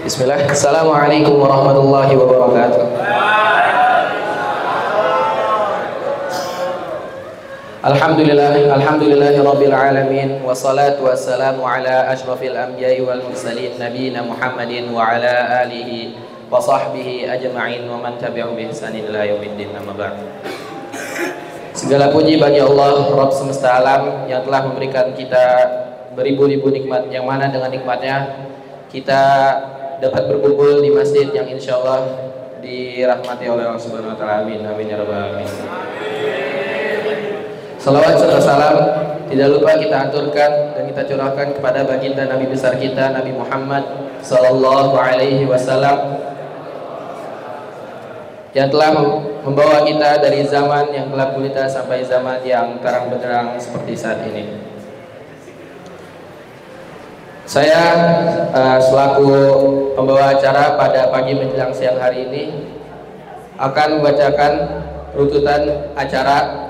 Bismillah. Assalamualaikum warahmatullahi wabarakatuh. Alhamdulillahi rabbil alamin, wassalatu wassalamu ala asyrafil anbiya'i wal mursalin nabiyina Muhammadin wa ala alihi wa sahbihi ajma'in wa man tabi'ahum bi ihsanin ila yaumiddin, amma ba'd. Segala puji bagi Allah Rabb semesta alam yang telah memberikan kita beribu-ribu nikmat, yang mana dengan nikmatnya kita dapat berkumpul di masjid yang insya Allah dirahmati oleh Allah Subhanahu wa Ta'ala. Amin, amin ya rabbal alamin. Salawat serta salam tidak lupa kita aturkan dan kita curahkan kepada baginda Nabi besar kita, Nabi Muhammad Sallallahu Alaihi Wasallam, yang telah membawa kita dari zaman yang gelap gulita sampai zaman yang terang benderang seperti saat ini. Saya selaku pembawa acara pada pagi menjelang siang hari ini akan membacakan runtutan acara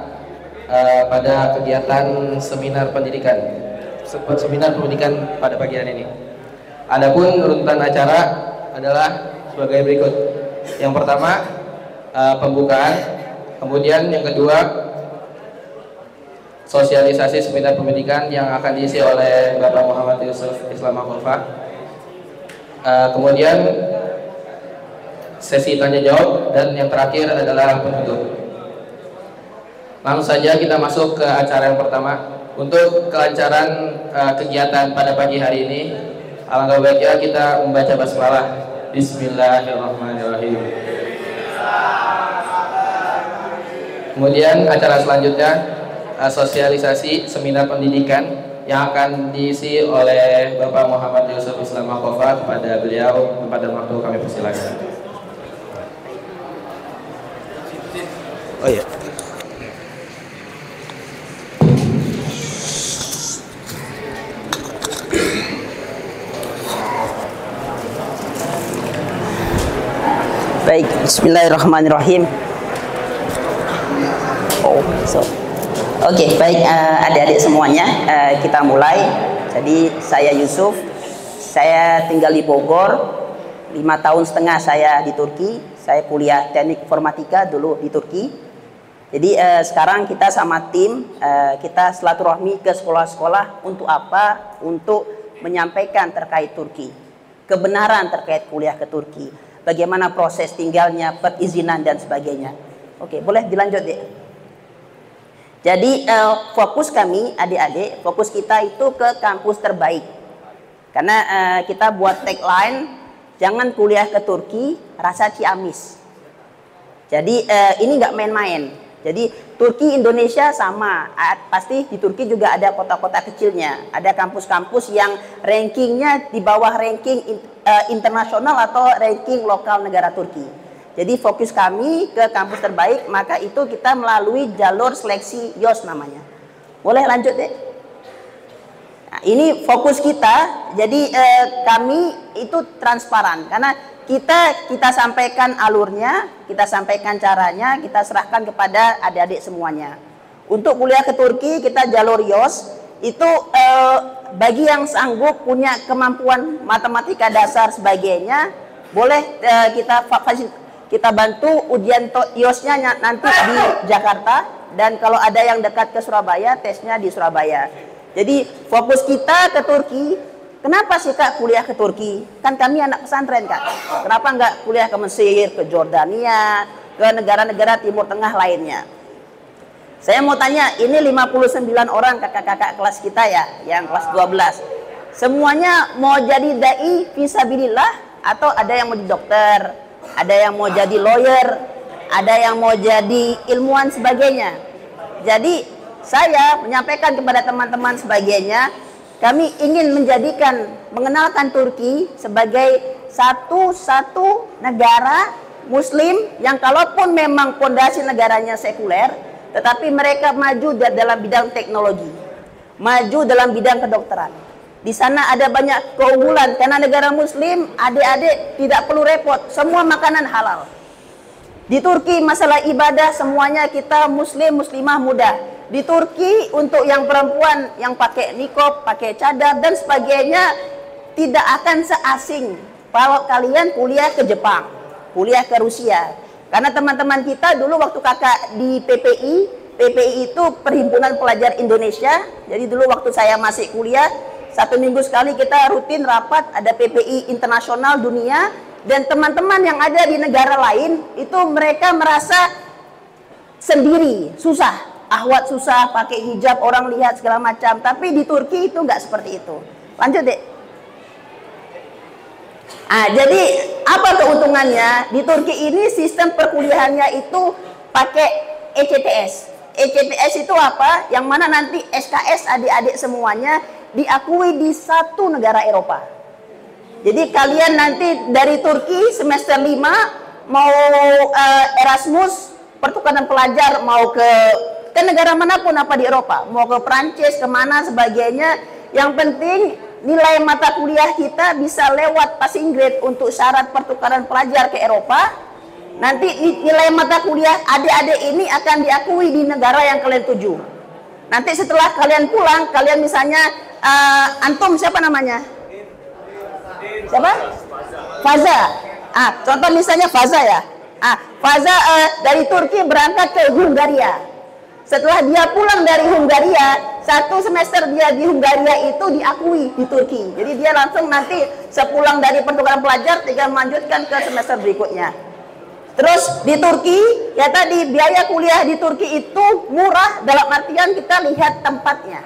pada kegiatan seminar pendidikan pada pagi hari ini. Adapun runtutan acara adalah sebagai berikut. Yang pertama pembukaan, kemudian yang kedua sosialisasi seminar pendidikan yang akan diisi oleh Bapak Muhammad Yusuf Islam Khulfa. Kemudian sesi tanya jawab, dan yang terakhir adalah penutup. Langsung saja kita masuk ke acara yang pertama. Untuk kelancaran kegiatan pada pagi hari ini, alangkah baiknya kita membaca basmalah. Bismillahirrahmanirrahim. Kemudian acara selanjutnya sosialisasi seminar pendidikan yang akan diisi oleh Bapak Muhammad Yusuf Islam Khulfa. Kepada beliau tempat dan waktu kami persilakan. Oh iya. Baik, bismillahirrahmanirrahim. Oke, baik adik-adik semuanya, kita mulai. Jadi saya Yusuf, saya tinggal di Bogor, 5 tahun setengah saya di Turki. Saya kuliah teknik informatika dulu di Turki. Jadi sekarang kita sama tim, kita silaturahmi ke sekolah-sekolah. Untuk apa? Untuk menyampaikan terkait Turki, kebenaran terkait kuliah ke Turki, bagaimana proses tinggalnya, perizinan dan sebagainya. Oke, boleh dilanjut deh. Jadi fokus kami adik-adik, fokus kita itu ke kampus terbaik. Karena kita buat tagline, jangan kuliah ke Turki, rasa Ciamis. Jadi ini nggak main-main. Jadi Turki Indonesia sama, pasti di Turki juga ada kota-kota kecilnya, ada kampus-kampus yang rankingnya di bawah ranking internasional atau ranking lokal negara Turki. Jadi fokus kami ke kampus terbaik, maka itu kita melalui jalur seleksi YOS namanya. Boleh lanjut deh. Nah, ini fokus kita. Jadi kami itu transparan karena kita sampaikan alurnya, kita sampaikan caranya, kita serahkan kepada adik-adik semuanya. Untuk kuliah ke Turki kita jalur YOS itu bagi yang sanggup punya kemampuan matematika dasar sebagainya, boleh kita bantu ujian YOS-nya nanti di Jakarta, dan kalau ada yang dekat ke Surabaya, tesnya di Surabaya. Jadi fokus kita ke Turki. Kenapa sih Kak kuliah ke Turki? Kan kami anak pesantren Kak. Kenapa nggak kuliah ke Mesir, ke Jordania, ke negara-negara Timur Tengah lainnya? Saya mau tanya, ini 59 orang kakak-kakak kelas kita ya, yang kelas 12. Semuanya mau jadi dai fisabilillah, atau ada yang mau jadi dokter, ada yang mau jadi lawyer, ada yang mau jadi ilmuwan sebagainya. Jadi saya menyampaikan kepada teman-teman sebagainya, kami ingin mengenalkan Turki sebagai satu negara Muslim yang kalaupun memang fondasi negaranya sekuler, tetapi mereka maju dalam bidang teknologi, maju dalam bidang kedokteran. Di sana ada banyak keunggulan karena negara Muslim, adik-adik tidak perlu repot, semua makanan halal. Di Turki masalah ibadah semuanya kita Muslim, Muslimah mudah. Di Turki untuk yang perempuan yang pakai niqab, pakai cadar dan sebagainya tidak akan seasing kalau kalian kuliah ke Jepang, kuliah ke Rusia. Karena teman-teman kita dulu waktu kakak di PPI itu Perhimpunan Pelajar Indonesia. Jadi dulu waktu saya masih kuliah, 1 minggu sekali kita rutin rapat, ada PPI internasional dunia. Dan teman-teman yang ada di negara lain, itu mereka merasa sendiri, susah. Ahwat susah, pakai hijab, orang lihat segala macam. Tapi di Turki itu nggak seperti itu. Lanjut deh. Jadi apa keuntungannya? Di Turki ini sistem perkuliahannya itu pakai ECTS. ECTS itu apa? Yang mana nanti SKS adik-adik semuanya diakui di satu negara Eropa. Jadi kalian nanti dari Turki semester 5 mau Erasmus, pertukaran pelajar, mau ke negara manapun apa di Eropa, mau ke Prancis, kemana sebagainya. Yang penting nilai mata kuliah kita bisa lewat passing grade untuk syarat pertukaran pelajar ke Eropa. Nanti nilai mata kuliah adik-adik ini akan diakui di negara yang kalian tuju. Nanti setelah kalian pulang, kalian misalnya antum siapa namanya? Siapa? Faza. Contoh misalnya Faza ya. Faza dari Turki berangkat ke Hungaria. Setelah dia pulang dari Hungaria, 1 semester dia di Hungaria itu diakui di Turki. Jadi dia langsung nanti sepulang dari pertukaran pelajar tinggal melanjutkan ke semester berikutnya. Terus di Turki, ya tadi biaya kuliah di Turki itu murah dalam artian kita lihat tempatnya.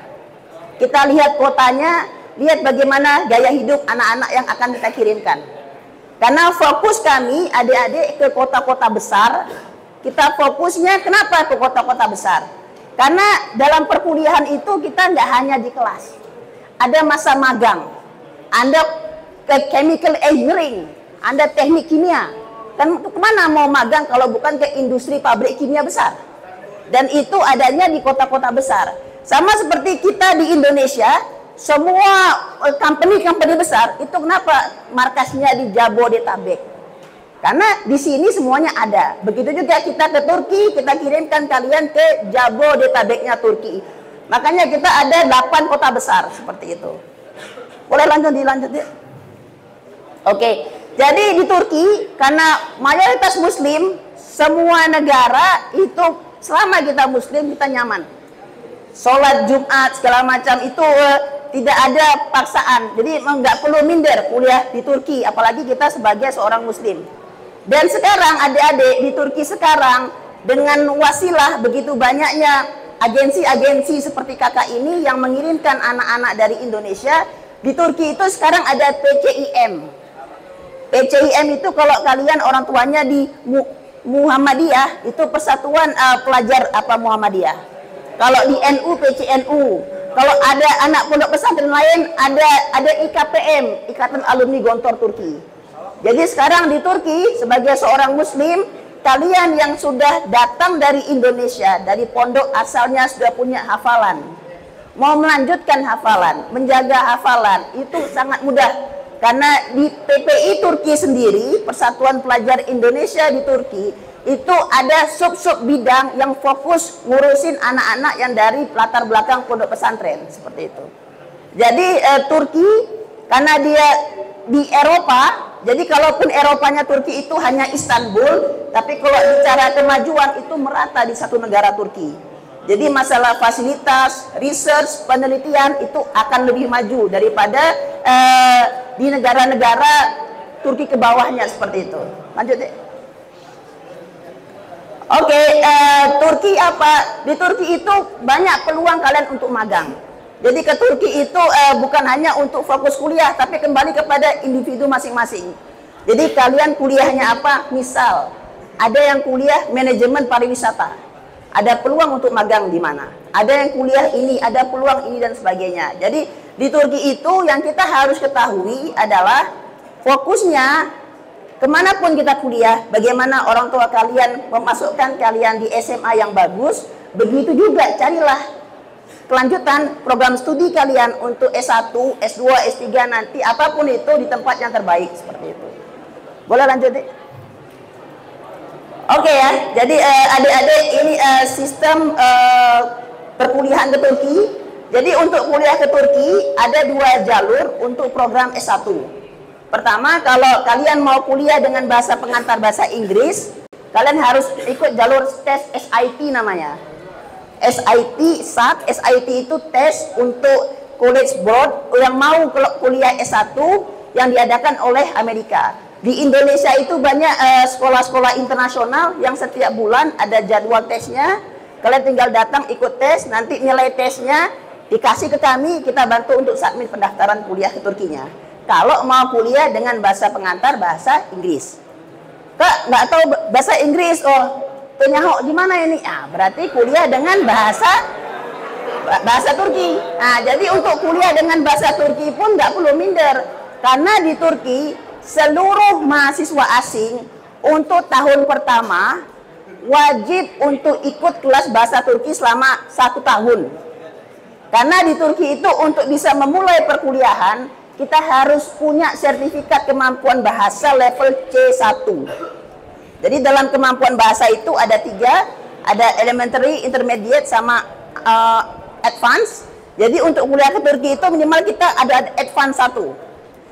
Kita lihat kotanya, lihat bagaimana gaya hidup anak-anak yang akan kita kirimkan. Karena fokus kami adik-adik ke kota-kota besar. Kita fokusnya kenapa ke kota-kota besar? Karena dalam perkuliahan itu kita nggak hanya di kelas. Ada masa magang. Anda ke chemical engineering, Anda teknik kimia. Kan kemana mau magang kalau bukan ke industri pabrik kimia besar? Dan itu adanya di kota-kota besar. Sama seperti kita di Indonesia, semua company-company besar itu kenapa markasnya di Jabodetabek? Karena di sini semuanya ada. Begitu juga kita ke Turki, kita kirimkan kalian ke Jabodetabeknya Turki. Makanya kita ada 8 kota besar seperti itu. Boleh dilanjut ya? Oke. Jadi di Turki karena mayoritas Muslim, semua negara itu selama kita Muslim kita nyaman. Sholat Jumat segala macam itu tidak ada paksaan. Jadi nggak perlu minder kuliah di Turki, apalagi kita sebagai seorang Muslim. Dan sekarang adik-adik di Turki sekarang dengan wasilah begitu banyaknya agensi-agensi seperti kakak ini yang mengirimkan anak-anak dari Indonesia, di Turki itu sekarang ada PCIM. PCIM itu kalau kalian orang tuanya di Muhammadiyah itu Persatuan Pelajar Muhammadiyah. Kalau di NU PCNU. Kalau ada anak pondok pesantren lain ada IKPM, Ikatan Alumni Gontor Turki. Jadi sekarang di Turki sebagai seorang Muslim, kalian yang sudah datang dari Indonesia, dari pondok asalnya sudah punya hafalan, mau melanjutkan hafalan, menjaga hafalan, itu sangat mudah. Karena di PPI Turki sendiri, Persatuan Pelajar Indonesia di Turki, itu ada sub-sub bidang yang fokus ngurusin anak-anak yang dari latar belakang pondok pesantren, seperti itu. Jadi Turki, karena dia di Eropa, jadi kalaupun Eropanya Turki itu hanya Istanbul, tapi kalau bicara kemajuan itu merata di satu negara Turki. Jadi masalah fasilitas, research, penelitian itu akan lebih maju daripada di negara-negara Turki ke bawahnya seperti itu. Lanjut deh. Oke, Turki apa? Di Turki itu banyak peluang kalian untuk magang. Jadi ke Turki itu bukan hanya untuk fokus kuliah, tapi kembali kepada individu masing-masing. Jadi kalian kuliahnya apa? Misal, ada yang kuliah manajemen pariwisata. Ada peluang untuk magang di mana? Ada yang kuliah ini, ada peluang ini dan sebagainya. Jadi di Turki itu yang kita harus ketahui adalah fokusnya kemanapun kita kuliah, bagaimana orang tua kalian memasukkan kalian di SMA yang bagus, begitu juga carilah kelanjutan program studi kalian untuk S1, S2, S3 nanti apapun itu di tempat yang terbaik seperti itu. Boleh lanjut deh? Oke ya, jadi adik-adik ini sistem perkuliahan ke Turki. Jadi untuk kuliah ke Turki ada 2 jalur untuk program S1. Pertama, kalau kalian mau kuliah dengan bahasa pengantar bahasa Inggris, kalian harus ikut jalur tes SIT namanya. SIT itu tes untuk College Board yang mau kuliah S1 yang diadakan oleh Amerika. Di Indonesia itu banyak sekolah-sekolah internasional yang setiap bulan ada jadwal tesnya. Kalian tinggal datang ikut tes, nanti nilai tesnya dikasih ke kami, kita bantu untuk submit pendaftaran kuliah ke Turkinya. Kalau mau kuliah dengan bahasa pengantar bahasa Inggris. Kak, nggak tahu bahasa Inggris, oh penyahok gimana ini? Ah, berarti kuliah dengan bahasa Turki. Nah, jadi untuk kuliah dengan bahasa Turki pun nggak perlu minder. Karena di Turki, seluruh mahasiswa asing untuk tahun pertama wajib untuk ikut kelas bahasa Turki selama 1 tahun. Karena di Turki itu untuk bisa memulai perkuliahan, kita harus punya sertifikat kemampuan bahasa level C1. Jadi dalam kemampuan bahasa itu ada 3, ada elementary, intermediate, sama advance. Jadi untuk kuliah ke Turki itu minimal kita ada advance 1.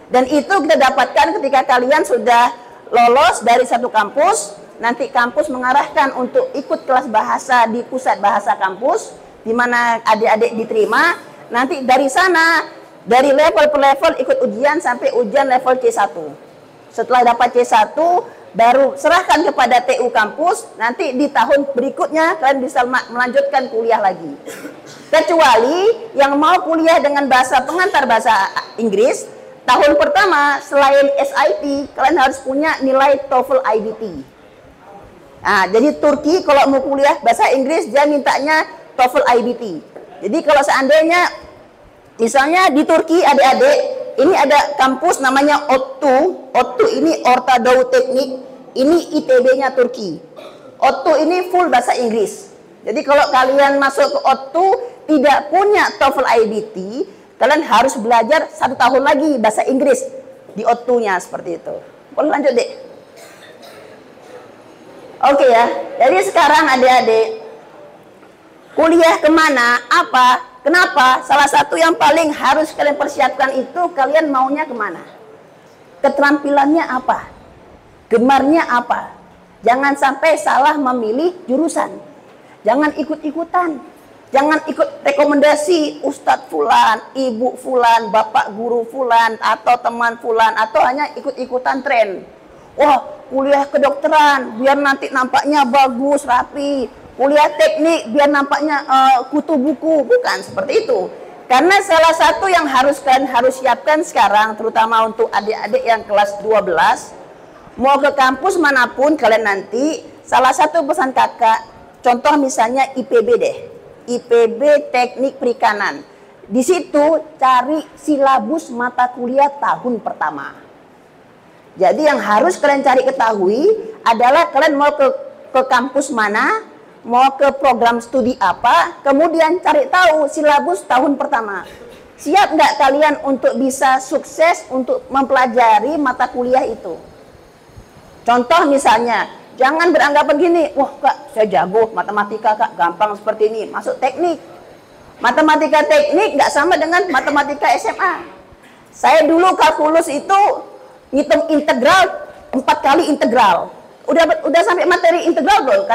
Dan itu kita dapatkan ketika kalian sudah lolos dari satu kampus, nanti kampus mengarahkan untuk ikut kelas bahasa di pusat bahasa kampus, di mana adik-adik diterima. Nanti dari sana, dari level per level ikut ujian sampai ujian level C1. Setelah dapat C1, baru serahkan kepada TU kampus. Nanti di tahun berikutnya kalian bisa melanjutkan kuliah lagi. Kecuali yang mau kuliah dengan bahasa pengantar bahasa Inggris, tahun pertama selain SIT, kalian harus punya nilai TOEFL IBT. Nah, jadi Turki kalau mau kuliah bahasa Inggris, dia mintanya TOEFL IBT. Jadi kalau seandainya misalnya di Turki adik-adik, ini ada kampus namanya ODTÜ. ODTÜ ini Orta Doğu Teknik, ini ITB-nya Turki. ODTÜ ini full bahasa Inggris. Jadi kalau kalian masuk ke ODTÜ tidak punya TOEFL IBT, kalian harus belajar 1 tahun lagi bahasa Inggris di ODTÜ-nya seperti itu. Boleh lanjut, Dek? Oke ya, jadi sekarang adik-adik kuliah kemana, apa, kenapa? Salah satu yang paling harus kalian persiapkan itu kalian maunya kemana? Keterampilannya apa? Gemarnya apa? Jangan sampai salah memilih jurusan. Jangan ikut-ikutan. Jangan ikut rekomendasi Ustadz Fulan, Ibu Fulan, Bapak Guru Fulan, atau teman Fulan, atau hanya ikut-ikutan tren. Wah, kuliah kedokteran biar nanti nampaknya bagus, rapi. Kuliah teknik biar nampaknya kutu buku. Bukan seperti itu. Karena salah satu yang kalian harus siapkan sekarang, terutama untuk adik-adik yang kelas 12, mau ke kampus manapun kalian nanti, salah satu pesan kakak, contoh misalnya IPB deh. IPB Teknik Perikanan. Di situ cari silabus mata kuliah tahun pertama. Jadi yang harus kalian cari ketahui adalah kalian mau ke kampus mana, mau ke program studi apa, kemudian cari tahu silabus tahun pertama. Siap nggak kalian untuk bisa sukses untuk mempelajari mata kuliah itu? Contoh misalnya, jangan beranggapan gini, wah kak saya jago matematika kak, gampang seperti ini, masuk teknik. Matematika teknik nggak sama dengan matematika SMA. Saya dulu kalkulus itu ngitung integral 4 kali integral. Udah sampai materi integral belum?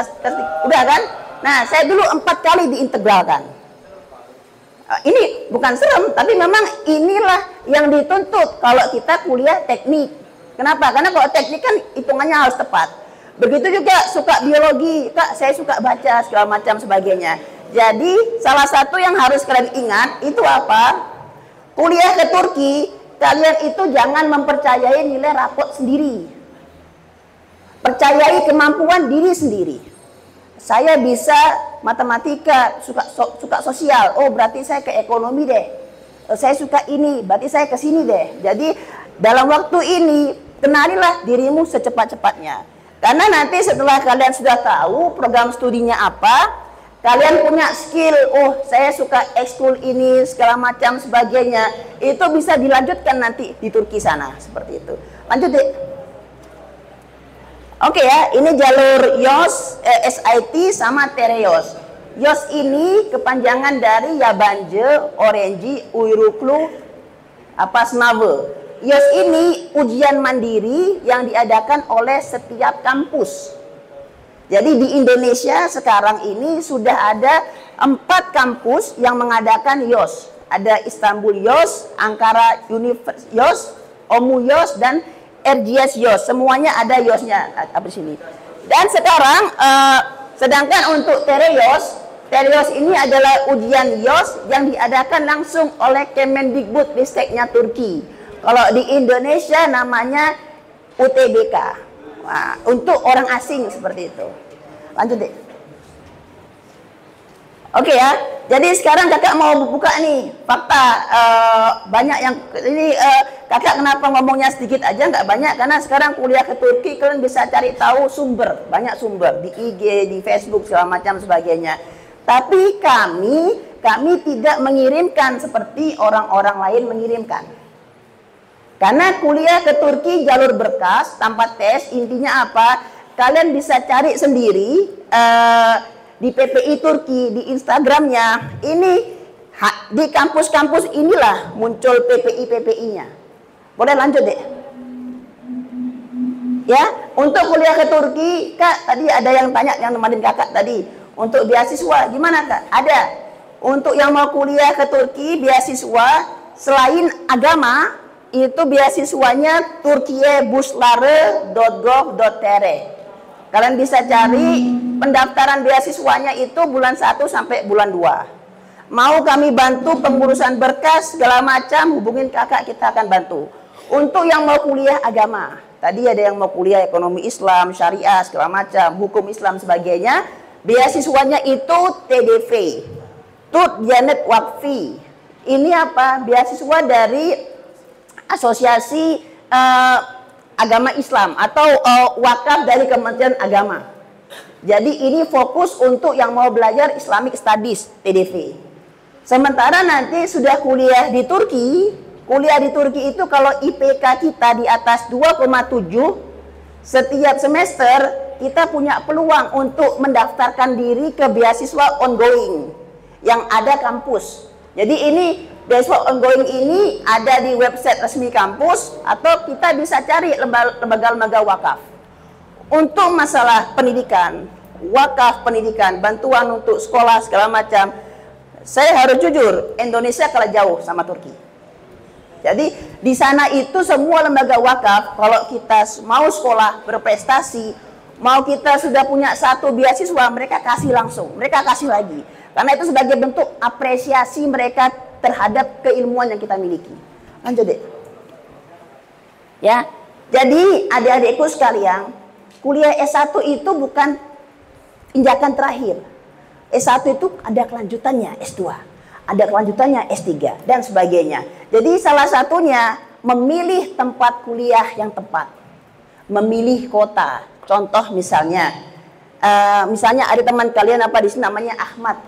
Udah kan? Nah, saya dulu 4 kali diintegralkan. Ini bukan serem, tapi memang inilah yang dituntut kalau kita kuliah teknik. Kenapa? Karena kalau teknik kan hitungannya harus tepat. Begitu juga suka biologi, kak saya suka baca segala macam sebagainya. Jadi salah satu yang harus kalian ingat itu apa? Kuliah ke Turki, kalian itu jangan mempercayai nilai rapot sendiri. Percayai kemampuan diri sendiri. Saya bisa matematika, suka sosial. Oh, berarti saya ke ekonomi deh. Saya suka ini, berarti saya ke sini deh. Jadi dalam waktu ini kenalilah dirimu secepat-cepatnya. Karena nanti setelah kalian sudah tahu program studinya apa, kalian punya skill, oh saya suka ekskul ini, segala macam sebagainya, itu bisa dilanjutkan nanti di Turki sana, seperti itu. Lanjut deh. Oke ya, ini jalur YOS, SIT sama Tereos. YOS ini kepanjangan dari Yabancı Öğrenci Uyruklu Snavı. YOS ini ujian mandiri yang diadakan oleh setiap kampus. Jadi di Indonesia sekarang ini sudah ada 4 kampus yang mengadakan YOS. Ada Istanbul YOS, Ankara University YOS, OMU YOS, dan RGS YOS. Semuanya ada YOS-nya di sini. Dan sekarang sedangkan untuk Terios ini adalah ujian YOS yang diadakan langsung oleh Kemendikbud Risteknya Turki. Kalau di Indonesia namanya UTBK. Nah, untuk orang asing seperti itu. Lanjut deh. Oke ya. Jadi sekarang kakak mau buka nih fakta. Banyak yang ini kakak kenapa ngomongnya sedikit aja, nggak banyak, karena sekarang kuliah ke Turki kalian bisa cari tahu sumber, banyak sumber di IG, di Facebook segala macam sebagainya. Tapi kami tidak mengirimkan seperti orang-orang lain mengirimkan. Karena kuliah ke Turki jalur berkas tanpa tes, intinya apa? Kalian bisa cari sendiri di PPI Turki, di Instagramnya. Ini di kampus-kampus inilah muncul PPI-PPI-nya. Boleh lanjut deh. Ya, untuk kuliah ke Turki, Kak, tadi ada yang tanya, yang nemenin kakak tadi. Untuk beasiswa, gimana Kak? Ada. Untuk yang mau kuliah ke Turki, beasiswa selain agama, itu beasiswanya turkiyebuslare.gov.tr. Kalian bisa cari pendaftaran beasiswanya itu bulan 1 sampai bulan 2. Mau kami bantu pengurusan berkas segala macam, hubungin kakak, kita akan bantu. Untuk yang mau kuliah agama, tadi ada yang mau kuliah ekonomi Islam, syariah, segala macam, hukum Islam sebagainya, beasiswanya itu TDV, Tut Janet Wakfi. Ini apa? Beasiswa dari Asosiasi Agama Islam atau wakaf dari Kementerian Agama. Jadi ini fokus untuk yang mau belajar Islamic Studies, TDV. Sementara nanti sudah kuliah di Turki itu kalau IPK kita di atas 2,7 setiap semester, kita punya peluang untuk mendaftarkan diri ke beasiswa ongoing yang ada kampus. Jadi ini beasiswa ongoing ini ada di website resmi kampus atau kita bisa cari lembaga-lembaga wakaf. Untuk masalah pendidikan, wakaf pendidikan, bantuan untuk sekolah segala macam, saya harus jujur, Indonesia kalah jauh sama Turki. Jadi di sana itu semua lembaga wakaf, kalau kita mau sekolah berprestasi, mau kita sudah punya satu beasiswa, mereka kasih langsung, mereka kasih lagi. Karena itu sebagai bentuk apresiasi mereka terhadap keilmuan yang kita miliki. Lanjut deh. Ya, jadi adik-adikku sekalian, kuliah S1 itu bukan injakan terakhir. S1 itu ada kelanjutannya, S2. Ada kelanjutannya S3 dan sebagainya. Jadi salah satunya memilih tempat kuliah yang tepat. Memilih kota. Contoh misalnya ada teman kalian apa di sini namanya Ahmad.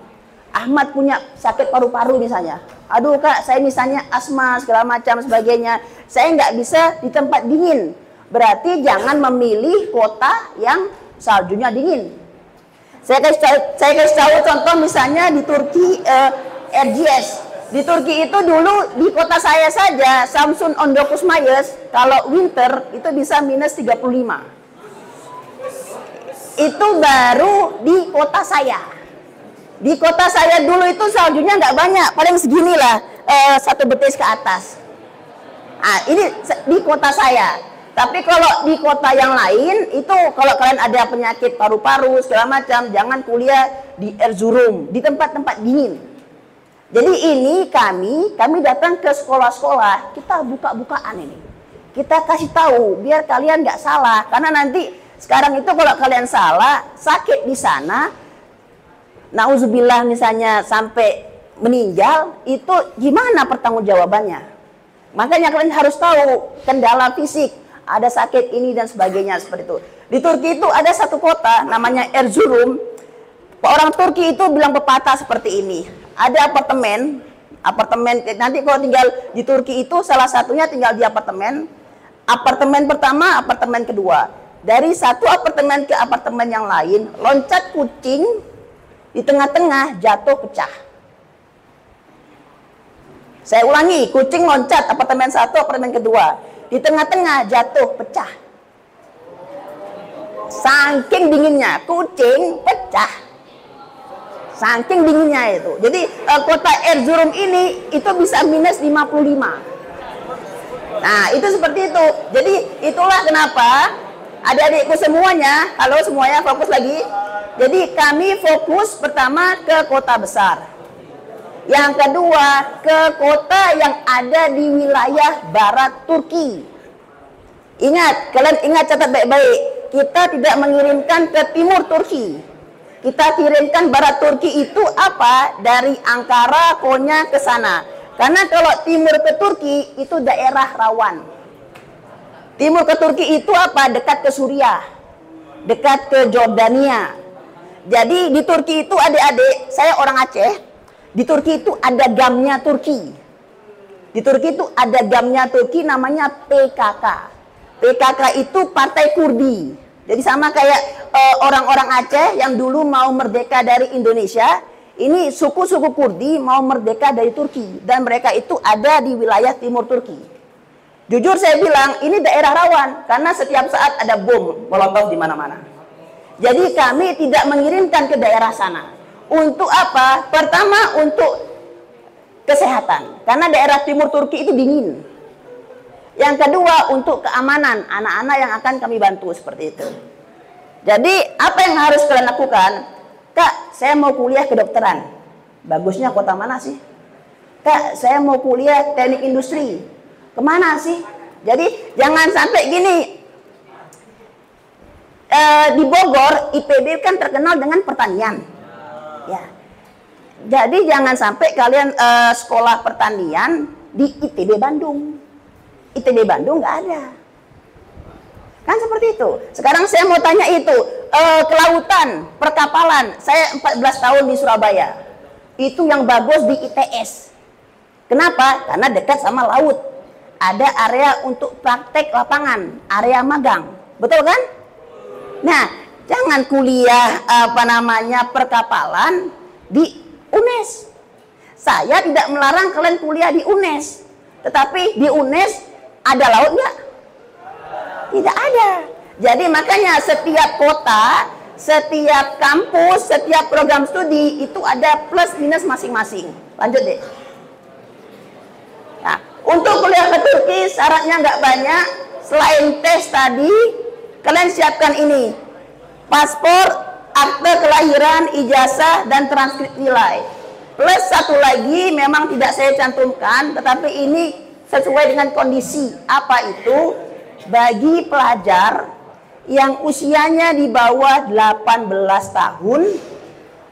Ahmad punya sakit paru-paru misalnya. Aduh Kak, saya misalnya asma segala macam sebagainya. Saya nggak bisa di tempat dingin. Berarti jangan memilih kota yang saljunya dingin. Saya kasih tahu contoh misalnya di Turki RGS. Di Turki itu dulu di kota saya saja Samsun Ondokusmayes kalau winter itu bisa minus 35. Itu baru di kota saya. Di kota saya dulu itu saljunya nggak banyak, paling segini lah, 1 betis ke atas. Nah, ini di kota saya. Tapi kalau di kota yang lain, itu kalau kalian ada penyakit paru-paru segala macam, jangan kuliah di Erzurum, di tempat-tempat dingin. Jadi ini kami datang ke sekolah-sekolah, kita buka-bukaan ini. Kita kasih tahu, biar kalian nggak salah. Karena nanti, sekarang itu kalau kalian salah, sakit di sana, nauzubillah misalnya sampai meninggal, itu gimana pertanggungjawabannya? Makanya kalian harus tahu kendala fisik, ada sakit ini dan sebagainya seperti itu. Di Turki itu ada satu kota namanya Erzurum. Orang Turki itu bilang pepatah seperti ini. Ada apartemen nanti kalau tinggal di Turki itu salah satunya tinggal di apartemen. Apartemen pertama, apartemen kedua. Dari satu apartemen ke apartemen yang lain, loncat kucing di tengah-tengah jatuh pecah. Saya ulangi, kucing loncat apartemen satu, apartemen kedua. Di tengah-tengah jatuh, pecah. Saking dinginnya, kucing pecah. Saking dinginnya itu. Jadi kota Erzurum ini itu bisa minus 55. Nah, itu seperti itu. Jadi itulah kenapa adik-adikku semuanya, halo semuanya, fokus lagi. Jadi kami fokus pertama ke kota besar. Yang kedua ke kota yang ada di wilayah barat Turki. Ingat, kalian ingat, catat baik-baik. Kita tidak mengirimkan ke timur Turki. Kita kirimkan barat Turki itu apa? Dari Ankara, Konya ke sana. Karena kalau timur ke Turki itu daerah rawan. Timur ke Turki itu apa? Dekat ke Suriah, dekat ke Jordania. Jadi di Turki itu adik-adik, saya orang Aceh. Di Turki itu ada gamnya Turki. Di Turki itu ada gamnya Turki namanya PKK. PKK itu Partai Kurdi. Jadi sama kayak orang-orang Aceh yang dulu mau merdeka dari Indonesia. Ini suku-suku Kurdi mau merdeka dari Turki. Dan mereka itu ada di wilayah timur Turki. Jujur saya bilang, ini daerah rawan. Karena setiap saat ada bom molotov di mana-mana. Jadi kami tidak mengirimkan ke daerah sana. Untuk apa? Pertama, untuk kesehatan. Karena daerah timur Turki itu dingin. Yang kedua, untuk keamanan anak-anak yang akan kami bantu seperti itu. Jadi, apa yang harus kalian lakukan? Kak, saya mau kuliah kedokteran. Bagusnya kota mana sih? Kak, saya mau kuliah teknik industri. Kemana sih? Jadi, jangan sampai gini. Di Bogor, IPB kan terkenal dengan pertanian. Ya. Jadi, jangan sampai kalian sekolah pertanian di ITB Bandung. ITB Bandung nggak ada. Kan seperti itu. Sekarang saya mau tanya itu, kelautan, perkapalan. Saya 14 tahun di Surabaya. Itu yang bagus di ITS. Kenapa? Karena dekat sama laut. Ada area untuk praktek lapangan, area magang. Betul kan? Nah, jangan kuliah perkapalan di UNES. Saya tidak melarang kalian kuliah di UNES. Tetapi di UNES ada laut nggak? Tidak ada. Jadi makanya setiap kota, setiap kampus, setiap program studi itu ada plus minus masing-masing. Lanjut deh. Nah, untuk kuliah ke Turki syaratnya nggak banyak. Selain tes tadi, kalian siapkan ini: paspor, akte kelahiran, ijazah, dan transkrip nilai. Plus satu lagi memang tidak saya cantumkan, tetapi ini sesuai dengan kondisi. Apa itu? Bagi pelajar yang usianya di bawah 18 tahun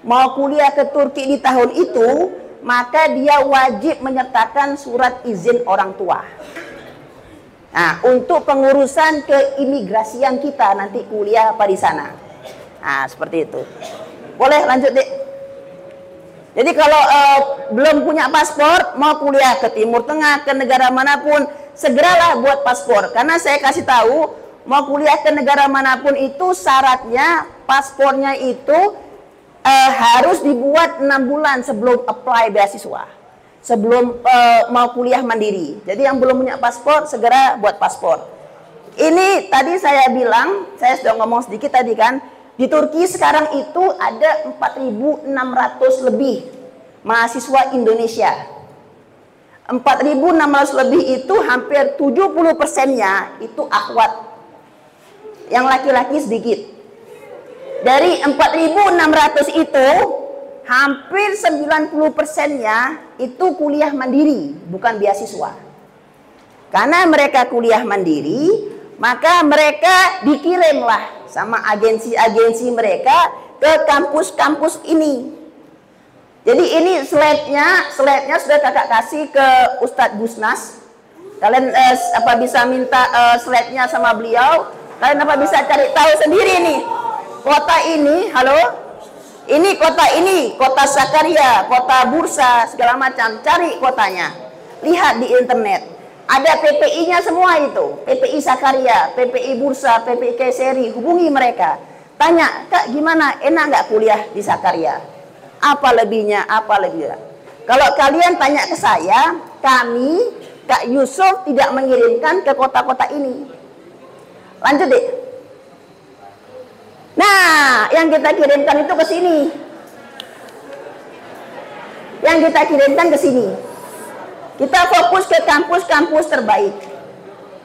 mau kuliah ke Turki di tahun itu, maka dia wajib menyertakan surat izin orang tua. Nah, untuk pengurusan keimigrasian kita nanti kuliah apa di sana. Nah, seperti itu. Boleh lanjut deh. Jadi kalau belum punya paspor, mau kuliah ke Timur Tengah, ke negara manapun, segeralah buat paspor. Karena saya kasih tahu, mau kuliah ke negara manapun itu syaratnya paspornya itu harus dibuat 6 bulan sebelum apply beasiswa. Sebelum mau kuliah mandiri. Jadi yang belum punya paspor, segera buat paspor. Ini tadi saya bilang, saya sudah ngomong sedikit tadi kan, di Turki sekarang itu ada 4.600 lebih mahasiswa Indonesia. 4.600 lebih itu hampir 70%-nya itu akhwat. Yang laki-laki sedikit. Dari 4.600 itu hampir 90%-nya itu kuliah mandiri, bukan beasiswa. Karena mereka kuliah mandiri, maka mereka dikirimlah sama agensi-agensi mereka ke kampus-kampus ini. Jadi ini slide-nya sudah kakak kasih ke Ustadz Gusnas. Kalian bisa minta slide-nya sama beliau. Kalian bisa cari tahu sendiri nih. Kota ini, halo? Ini, kota Sakarya, kota Bursa, segala macam. Cari kotanya. Lihat di internet. Ada PPI-nya semua itu. PPI Sakarya, PPI Bursa, PPI Kayseri. Hubungi mereka. Tanya, Kak gimana? Enak nggak kuliah di Sakarya? Apa lebihnya? Apa lebihnya? Kalau kalian tanya ke saya, kami Kak Yusuf tidak mengirimkan ke kota-kota ini. Lanjut deh. Nah, yang kita kirimkan itu ke sini. Yang kita kirimkan ke sini. Kita fokus ke kampus-kampus terbaik.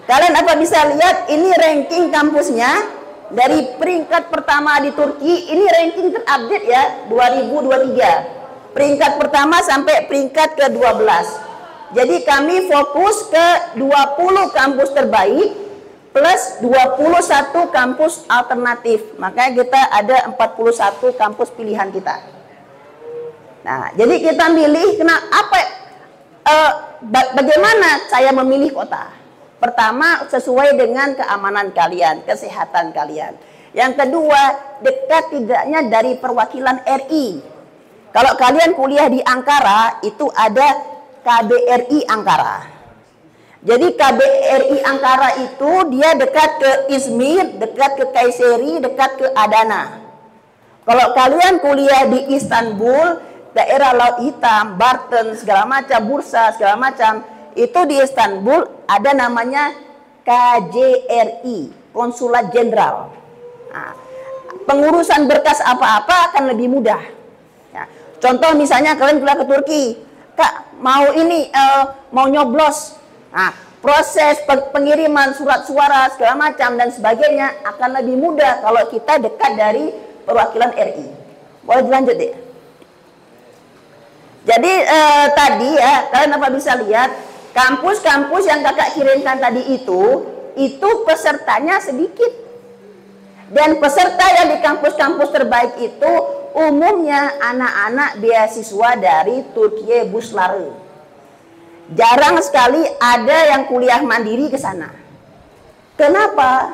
Kalian apa bisa lihat ini ranking kampusnya dari peringkat pertama di Turki. Ini ranking terupdate ya, 2023. Peringkat pertama sampai peringkat ke-12. Jadi kami fokus ke 20 kampus terbaik plus 21 kampus alternatif. Makanya kita ada 41 kampus pilihan kita. Nah, jadi kita milih bagaimana saya memilih kota. Pertama, sesuai dengan keamanan kalian, kesehatan kalian. Yang kedua, dekat tidaknya dari perwakilan RI. Kalau kalian kuliah di Ankara, itu ada KBRI Ankara. Jadi KBRI Ankara itu dia dekat ke Izmir, dekat ke Kayseri, dekat ke Adana. Kalau kalian kuliah di Istanbul, daerah Laut Hitam, Bartın, segala macam, Bursa, segala macam, itu di Istanbul ada namanya KJRI, Konsulat Jenderal. Nah, pengurusan berkas apa-apa akan lebih mudah. Ya, contoh misalnya kalian kuliah ke Turki, Kak mau ini mau nyoblos. Nah, proses pengiriman surat suara segala macam dan sebagainya akan lebih mudah kalau kita dekat dari perwakilan RI. Boleh dilanjut deh. Jadi tadi ya kalian apa bisa lihat kampus-kampus yang kakak kirimkan tadi itu pesertanya sedikit. Dan peserta yang di kampus-kampus terbaik itu umumnya anak-anak beasiswa dari Turkiye Bursları. Jarang sekali ada yang kuliah mandiri ke sana. Kenapa?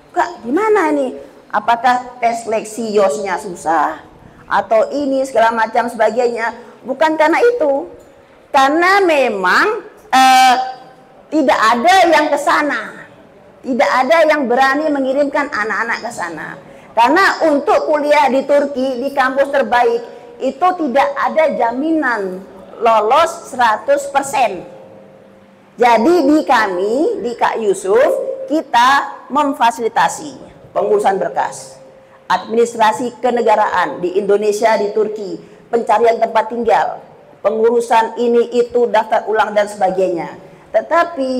Kak, gimana nih? Apakah tes seleksi YOS-nya susah? Atau ini segala macam sebagainya? Bukan karena itu. Karena memang tidak ada yang ke sana. Tidak ada yang berani mengirimkan anak-anak ke sana. Karena untuk kuliah di Turki, di kampus terbaik, itu tidak ada jaminan lolos 100%. Jadi di kami, di Kak Yusuf, kita memfasilitasi pengurusan berkas, administrasi kenegaraan di Indonesia, di Turki, pencarian tempat tinggal, pengurusan ini itu, daftar ulang dan sebagainya. Tetapi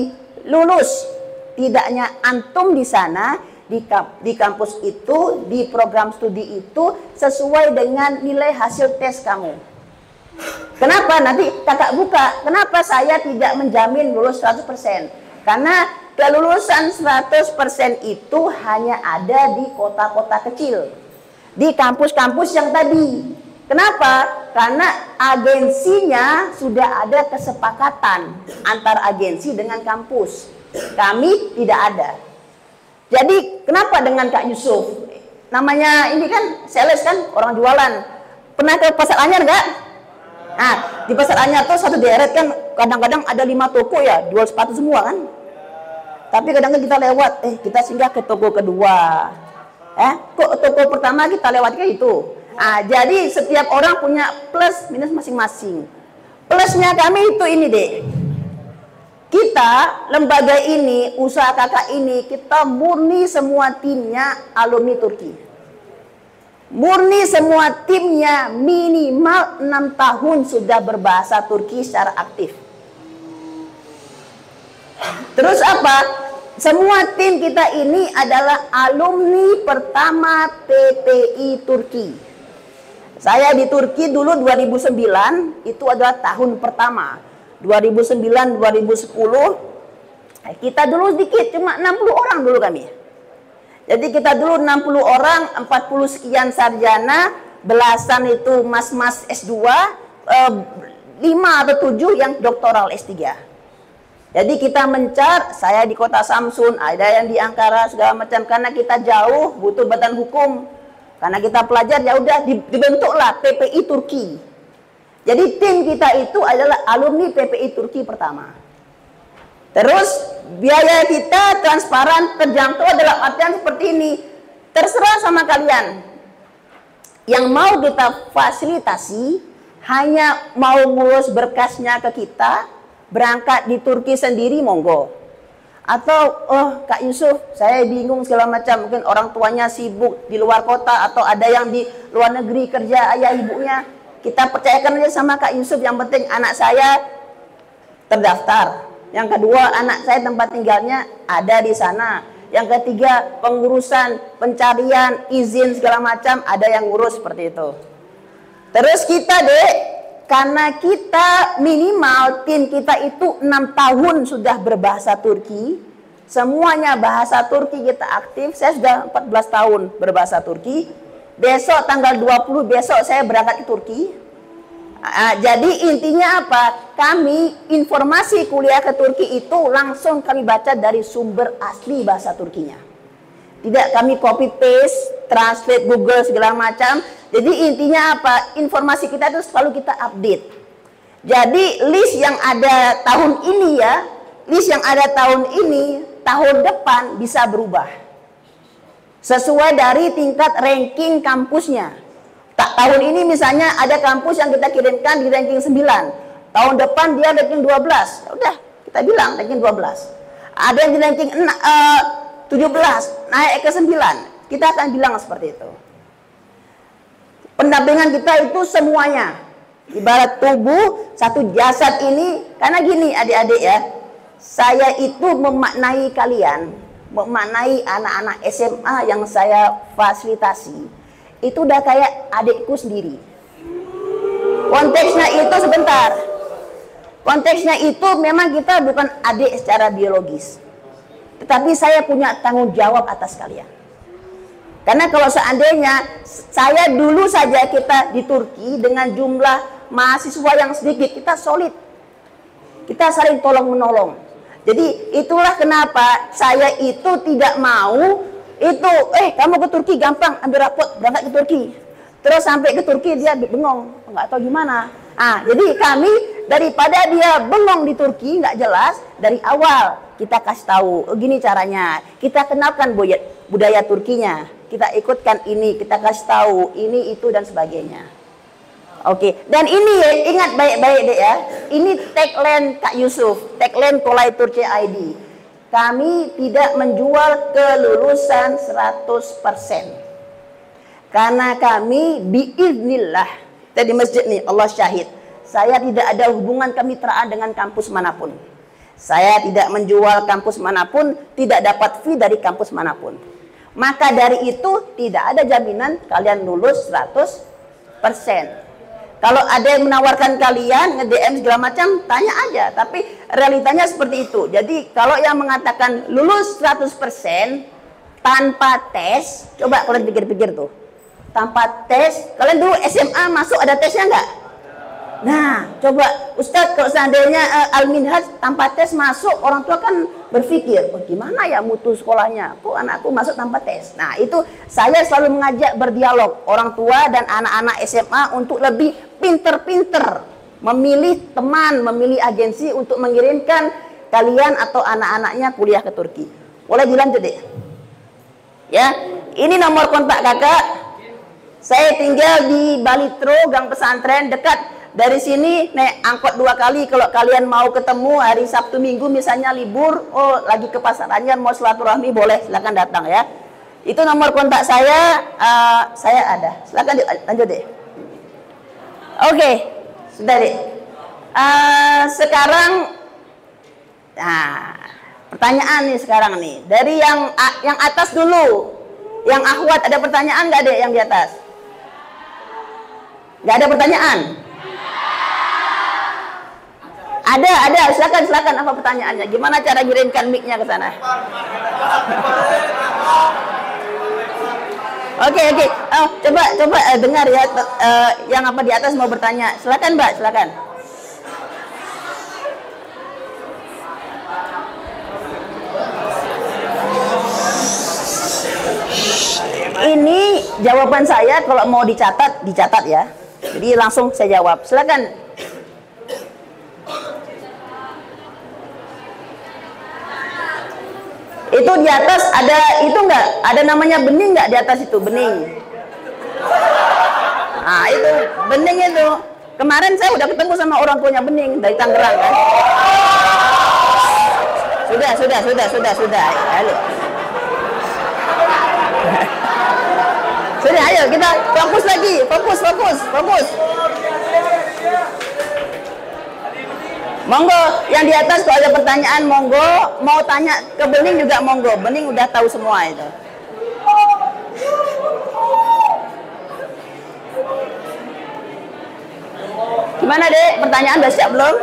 lulus tidaknya antum di sana, di kampus itu, di program studi itu sesuai dengan nilai hasil tes kamu. Kenapa? Nanti kakak buka. Kenapa saya tidak menjamin lulus 100%? Karena kelulusan 100% itu hanya ada di kota-kota kecil, di kampus-kampus yang tadi. Kenapa? Karena agensinya sudah ada kesepakatan antar agensi dengan kampus. Kami tidak ada. Jadi kenapa dengan Kak Yusuf? Namanya ini kan sales kan, orang jualan. Pernah ke Pasar Anyar enggak? Nah, di Pasar Anyar tuh satu deret kan kadang-kadang ada 5 toko ya, jual sepatu semua kan. Tapi kadang-kadang kita lewat, kita singgah ke toko kedua. Kok toko pertama kita lewat kayak itu. Nah, jadi setiap orang punya plus minus masing-masing. Plusnya kami itu ini deh. Kita, lembaga ini, usaha kakak ini, kita murni semua timnya alumni Turki. Murni semua timnya minimal 6 tahun sudah berbahasa Turki secara aktif. Terus apa? Semua tim kita ini adalah alumni pertama PPI Turki. Saya di Turki dulu 2009, itu adalah tahun pertama. 2009, 2010, kita dulu sedikit, cuma 60 orang dulu kami. Jadi kita dulu 60 orang, 40 sekian sarjana, belasan itu mas-mas S2, 5 atau 7 yang doktoral S3. Jadi kita mencar, saya di kota Samsun, ada yang di Ankara, segala macam, karena kita jauh, butuh badan hukum. Karena kita pelajar, ya udah dibentuklah PPI Turki. Jadi tim kita itu adalah alumni PPI Turki pertama. Terus biaya kita transparan, terjangkau adalah artian seperti ini. Terserah sama kalian. Yang mau kita fasilitasi hanya mau ngurus berkasnya ke kita, berangkat di Turki sendiri, monggo. Atau, oh Kak Yusuf, saya bingung segala macam. Mungkin orang tuanya sibuk di luar kota, atau ada yang di luar negeri kerja ayah ibunya. Kita percayakan aja sama Kak Yusuf, yang penting anak saya terdaftar. Yang kedua, anak saya tempat tinggalnya ada di sana. Yang ketiga, pengurusan, pencarian, izin segala macam ada yang ngurus seperti itu. Terus kita dek, karena kita minimal tim kita itu 6 tahun sudah berbahasa Turki. Semuanya bahasa Turki kita aktif. Saya sudah 14 tahun berbahasa Turki. Besok tanggal 20 besok saya berangkat ke Turki. Jadi intinya apa? Kami informasi kuliah ke Turki itu langsung kami baca dari sumber asli bahasa Turkinya. Tidak kami copy paste, translate Google segala macam. Jadi intinya apa? Informasi kita itu selalu kita update. Jadi list yang ada tahun ini ya, list yang ada tahun ini, tahun depan bisa berubah. Sesuai dari tingkat ranking kampusnya. Tahun ini misalnya ada kampus yang kita kirimkan di ranking 9. Tahun depan dia ranking 12. Udah, kita bilang ranking 12. Ada yang di ranking 17, naik ke 9. Kita akan bilang seperti itu. Pendampingan kita itu semuanya. Ibarat tubuh, satu jasad ini. Karena gini adik-adik ya. Saya itu memaknai kalian. Memaknai anak-anak SMA yang saya fasilitasi. Itu udah kayak adikku sendiri. Konteksnya itu sebentar. Konteksnya itu memang kita bukan adik secara biologis. Tetapi saya punya tanggung jawab atas kalian. Karena kalau seandainya saya dulu saja kita di Turki dengan jumlah mahasiswa yang sedikit, kita solid. Kita saling tolong menolong. Jadi itulah kenapa saya itu tidak mau itu, kamu ke Turki gampang, ambil rapot, berangkat ke Turki. Terus sampai ke Turki dia bengong, nggak tahu gimana. Jadi kami daripada dia bengong di Turki, nggak jelas, dari awal kita kasih tahu, gini caranya. Kita kenalkan budaya Turkinya, kita ikutkan ini, kita kasih tahu, ini, itu, dan sebagainya. Oke, dan ini ingat baik-baik deh ya. Ini tagline Kak Yusuf, tagline Kolay Turki ID. Kami tidak menjual kelulusan 100%. Karena kami biiznillah. Tadi masjid nih, Allah syahid. Saya tidak ada hubungan kemitraan dengan kampus manapun. Saya tidak menjual kampus manapun, tidak dapat fee dari kampus manapun. Maka dari itu tidak ada jaminan kalian lulus 100%. Kalau ada yang menawarkan kalian, nge-DM segala macam, tanya aja. Tapi realitanya seperti itu. Jadi kalau yang mengatakan lulus 100% tanpa tes, coba kalian pikir-pikir tuh. Tanpa tes, kalian dulu SMA masuk ada tesnya nggak? Nah, coba Ustadz kalau seandainya Al-Minhaj tanpa tes masuk, orang tua kan berpikir, oh, gimana ya mutu sekolahnya? Kok anakku masuk tanpa tes? Nah, itu saya selalu mengajak berdialog orang tua dan anak-anak SMA untuk lebih pinter-pinter memilih teman, memilih agensi untuk mengirimkan kalian atau anak-anaknya kuliah ke Turki. Boleh dilanjut deh. Ya, ini nomor kontak kakak. Saya tinggal di Balitro, Gang Pesantren, dekat. Dari sini naik angkot 2 kali. Kalau kalian mau ketemu hari Sabtu Minggu misalnya libur, lagi ke Pasarannya mau silaturahmi, boleh, silakan datang ya. Itu nomor kontak saya ada. Silakan lanjut deh. Oke, sudah deh. Sekarang, pertanyaan nih sekarang nih. Dari yang atas dulu, yang akhwat, ada pertanyaan nggak deh yang di atas? Nggak ada pertanyaan? Ada. Silakan. Apa pertanyaannya? Gimana cara ngirimkan mic-nya ke sana? Oke. Coba dengar ya. Yang apa di atas mau bertanya. Silakan, Mbak. Silakan. Ini jawaban saya kalau mau dicatat ya. Jadi langsung saya jawab. Silakan. Itu di atas ada itu enggak? Ada namanya bening enggak di atas itu? Bening. Nah, itu bening itu. Kemarin saya udah ketemu sama orang tuanya Bening dari Tangerang kan. Sudah. Halo. Sudah, ayo kita fokus lagi. Fokus. Monggo, yang di atas kalau ada pertanyaan monggo, mau tanya ke Bening juga monggo. Bening udah tahu semua itu. Gimana Dek? Pertanyaan udah siap belum?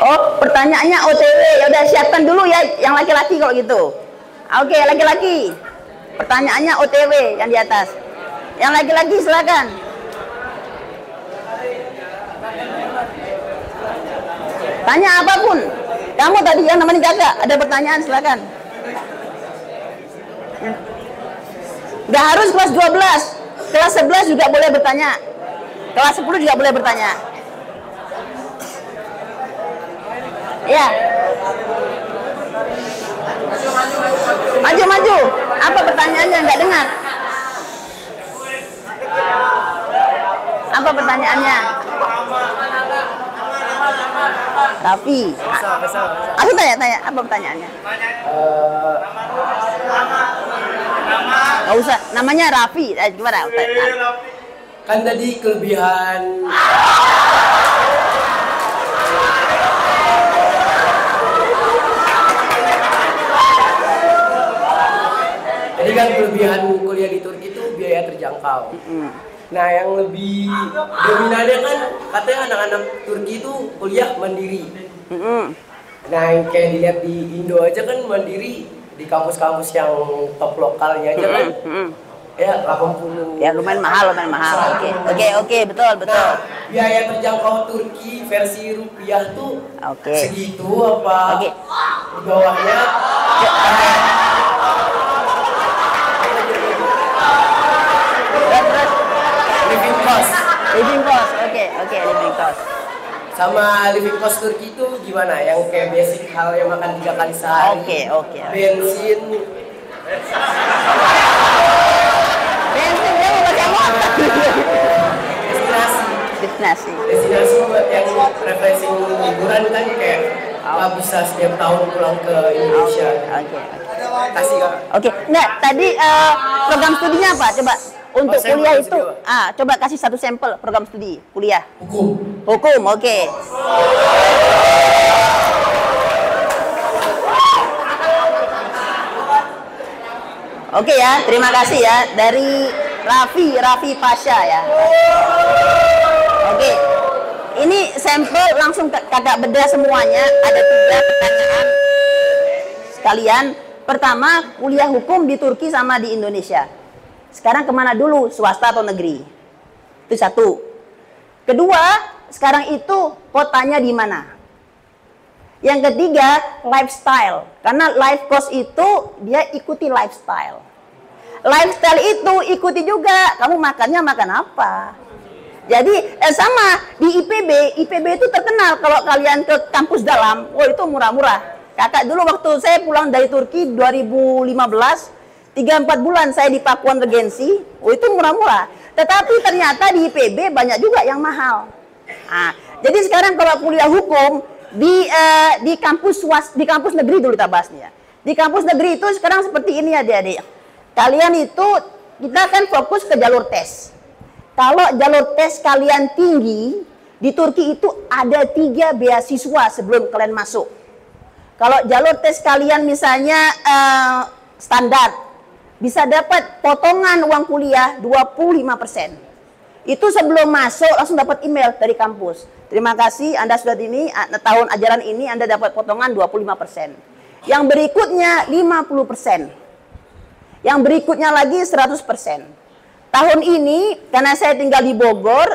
Oh, pertanyaannya OTW. Ya udah siapkan dulu ya yang laki-laki kalau gitu. Oke, laki-laki. Pertanyaannya OTW yang di atas. Yang laki-laki silakan. Tanya apapun. Kamu tadi yang namanya kakak, ada pertanyaan silakan. Nggak harus kelas 12. Kelas 11 juga boleh bertanya. Kelas 10 juga boleh bertanya. Ya. Maju. Apa pertanyaannya? Nggak dengar. Apa pertanyaannya? Raffi. Aku tanya. Apa pertanyaannya? Nggak usah. Namanya Raffi. Gimana? Kan tadi kelebihan. Jadi kan kelebihan kuliah di Turki itu biaya terjangkau. Nah, yang lebih dominannya kan katanya anak-anak Turki itu kuliah mandiri. Nah, yang kayak dilihat di Indo aja kan mandiri di kampus-kampus yang top lokalnya aja kan. Ya, 80. Ya lumayan mahal. Oke, betul. Nah, biaya terjangkau Turki versi rupiah tuh segitu apa? Oke. Di bawahnya. Living cost. Oke, living cost. Sama living cost Turki itu gimana? Yang kayak basic hal yang makan 3 kali sehari. Oke. Bensin. Bensinnya mau pakai motor. Destinasi. Destinasi buat yang refreshing liburan kan kayak nggak bisa setiap tahun pulang ke Indonesia. Oke. Kasih Kak. Oke. Nah, tadi program studinya apa? Coba untuk kuliah itu, coba kasih satu sampel program studi kuliah. Hukum, oke. Oke ya, terima kasih ya dari Raffi Pasha ya. Oke. Ini sampel langsung kakak bedah semuanya. Ada 3 pertanyaan sekalian. Pertama, kuliah hukum di Turki sama di Indonesia. Sekarang kemana dulu, swasta atau negeri? Itu 1. Kedua, sekarang itu kotanya di mana? Yang ketiga, lifestyle. Karena life cost itu dia ikuti lifestyle. Lifestyle itu ikuti juga, kamu makannya makan apa? Jadi sama di IPB itu terkenal kalau kalian ke kampus dalam, itu murah-murah. Kakak dulu waktu saya pulang dari Turki 2015, 3-4 bulan saya di Pakuan Regency, itu murah-murah. Tetapi ternyata di IPB banyak juga yang mahal. Nah, jadi sekarang kalau kuliah hukum di kampus negeri dulu kita bahasnya. Di kampus negeri itu sekarang seperti ini adik-adik. Kalian itu kita kan fokus ke jalur tes. Kalau jalur tes kalian tinggi di Turki itu ada 3 beasiswa sebelum kalian masuk. Kalau jalur tes kalian misalnya standar, bisa dapat potongan uang kuliah 25%. Itu sebelum masuk langsung dapat email dari kampus. Terima kasih Anda sudah tahun ajaran ini Anda dapat potongan 25%. Yang berikutnya 50%. Yang berikutnya lagi 100%. Tahun ini karena saya tinggal di Bogor,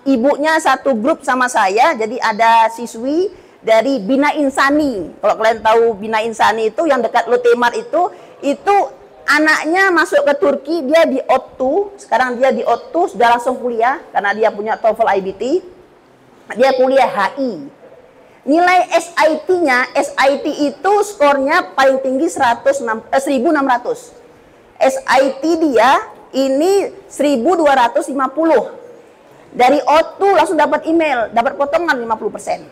ibunya satu grup sama saya, jadi ada siswi dari Bina Insani. Kalau kalian tahu Bina Insani itu yang dekat Lotemar itu anaknya masuk ke Turki, dia di ODTÜ, sekarang dia di ODTÜ sudah langsung kuliah karena dia punya TOEFL IBT. Dia kuliah HI. nilai SIT itu skornya paling tinggi 1600. SIT dia ini 1250. Dari O2 langsung dapat email, dapat potongan 50%.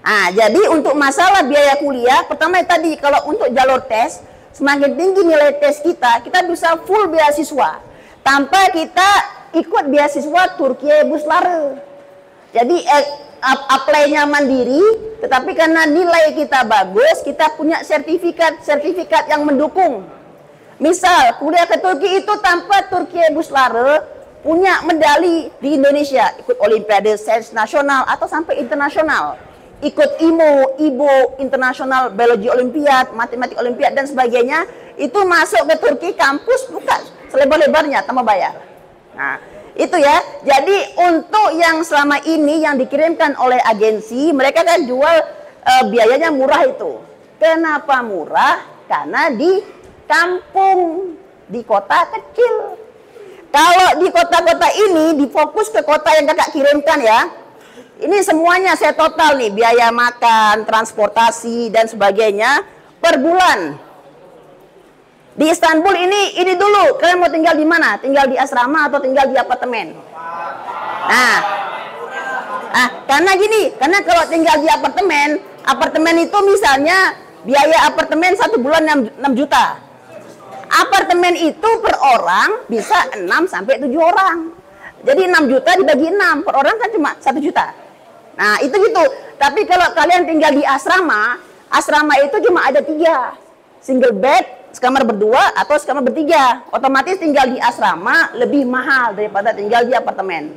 Nah, jadi untuk masalah biaya kuliah, pertama tadi kalau untuk jalur tes, semakin tinggi nilai tes kita bisa full beasiswa. Tanpa kita ikut beasiswa Turkiye Bursları. Jadi apply-nya mandiri, tetapi karena nilai kita bagus, kita punya sertifikat yang mendukung. Misal, kuliah ke Turki itu tanpa Turkiye Bursları punya medali di Indonesia, ikut Olimpiade Sains Nasional atau sampai internasional. Ikut IBO International Biology Olympiad, Matematik Olympiad dan sebagainya, itu masuk ke Turki, kampus buka selebar-lebarnya tanpa bayar. Nah, itu ya. Jadi untuk yang selama ini yang dikirimkan oleh agensi, mereka kan jual biayanya murah itu. Kenapa murah? Karena di kampung, di kota kecil. Kalau di kota-kota ini difokus ke kota yang kakak kirimkan ya. Ini semuanya saya total nih, biaya makan, transportasi dan sebagainya per bulan. Di Istanbul ini dulu, kalian mau tinggal di mana? Tinggal di asrama atau tinggal di apartemen? Nah, karena gini, karena kalau tinggal di apartemen itu misalnya biaya apartemen 1 bulan 6 juta. Apartemen itu per orang bisa 6 sampai 7 orang. Jadi 6 juta dibagi 6, per orang kan cuma 1 juta. Nah, itu gitu. Tapi kalau kalian tinggal di asrama itu cuma ada 3. Single bed, sekamar berdua atau sekamar bertiga. Otomatis tinggal di asrama lebih mahal daripada tinggal di apartemen.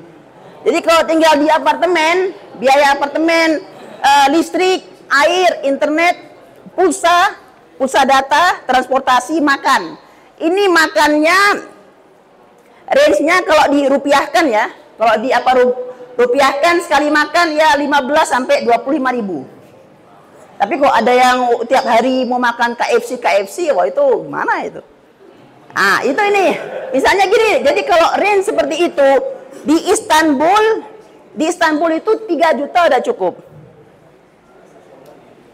Jadi kalau tinggal di apartemen, biaya apartemen, listrik, air, internet, pulsa data, transportasi, makan. Ini makannya range-nya kalau dirupiahkan ya, kalau rupiahkan sekali makan ya 15 sampai 25 ribu. Tapi kok ada yang tiap hari mau makan KFC, wah itu mana itu? Ah, itu ini. Misalnya gini, jadi kalau range seperti itu di Istanbul itu 3 juta udah cukup.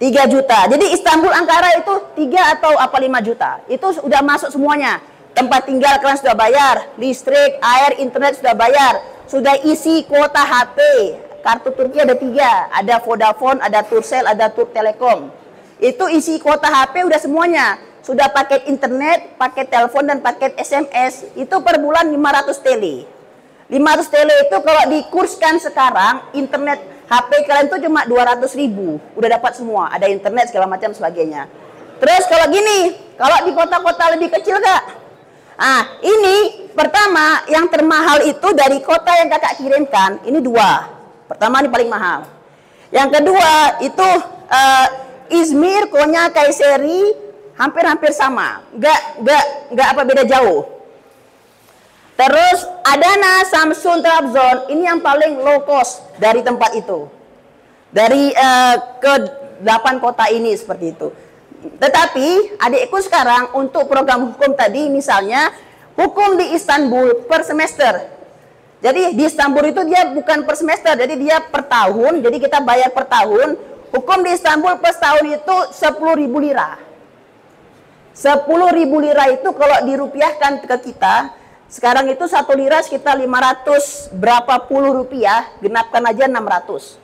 3 juta. Jadi Istanbul Ankara itu 3 atau 5 juta. Itu sudah masuk semuanya. Tempat tinggal kalian sudah bayar, listrik, air, internet sudah bayar, sudah isi kuota HP. Kartu Turki ada 3, ada Vodafone, ada Turkcell, ada Turk Telekom. Itu isi kuota HP udah semuanya. Sudah paket internet, paket telepon dan paket SMS. Itu per bulan 500 TL. 500 TL itu kalau dikurskan sekarang, internet HP kalian itu cuma 200 ribu. Udah dapat semua, ada internet segala macam sebagainya. Terus kalau gini, kalau di kota-kota lebih kecil kak? Ah, ini pertama yang termahal itu dari kota yang kakak kirimkan, ini 2. Pertama ini paling mahal. Yang kedua itu Izmir, Konya, Kayseri hampir sama, nggak apa beda jauh. Terus Adana, Samsun, Trabzon ini yang paling low cost dari tempat itu. Dari ke 8 kota ini seperti itu. Tetapi adikku sekarang untuk program hukum tadi misalnya hukum di Istanbul per semester. Jadi di Istanbul itu dia bukan per semester, jadi dia per tahun, jadi kita bayar per tahun. Hukum di Istanbul per tahun itu 10.000 lira. 10.000 lira itu kalau dirupiahkan ke kita, sekarang itu 1 lira sekitar 500 berapa puluh rupiah, genapkan aja 600.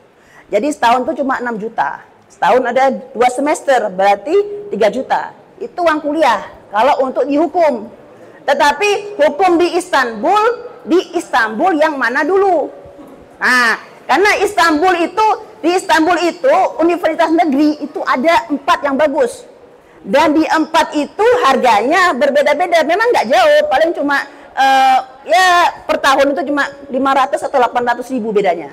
Jadi setahun itu cuma 6 juta. Setahun ada 2 semester, berarti 3 juta. Itu uang kuliah, kalau untuk dihukum. Tetapi hukum di Istanbul yang mana dulu? Nah, karena di Istanbul itu universitas negeri itu ada 4 yang bagus. Dan di 4 itu harganya berbeda-beda. Memang nggak jauh, paling cuma ya per tahun itu cuma 500 atau 800 ribu bedanya.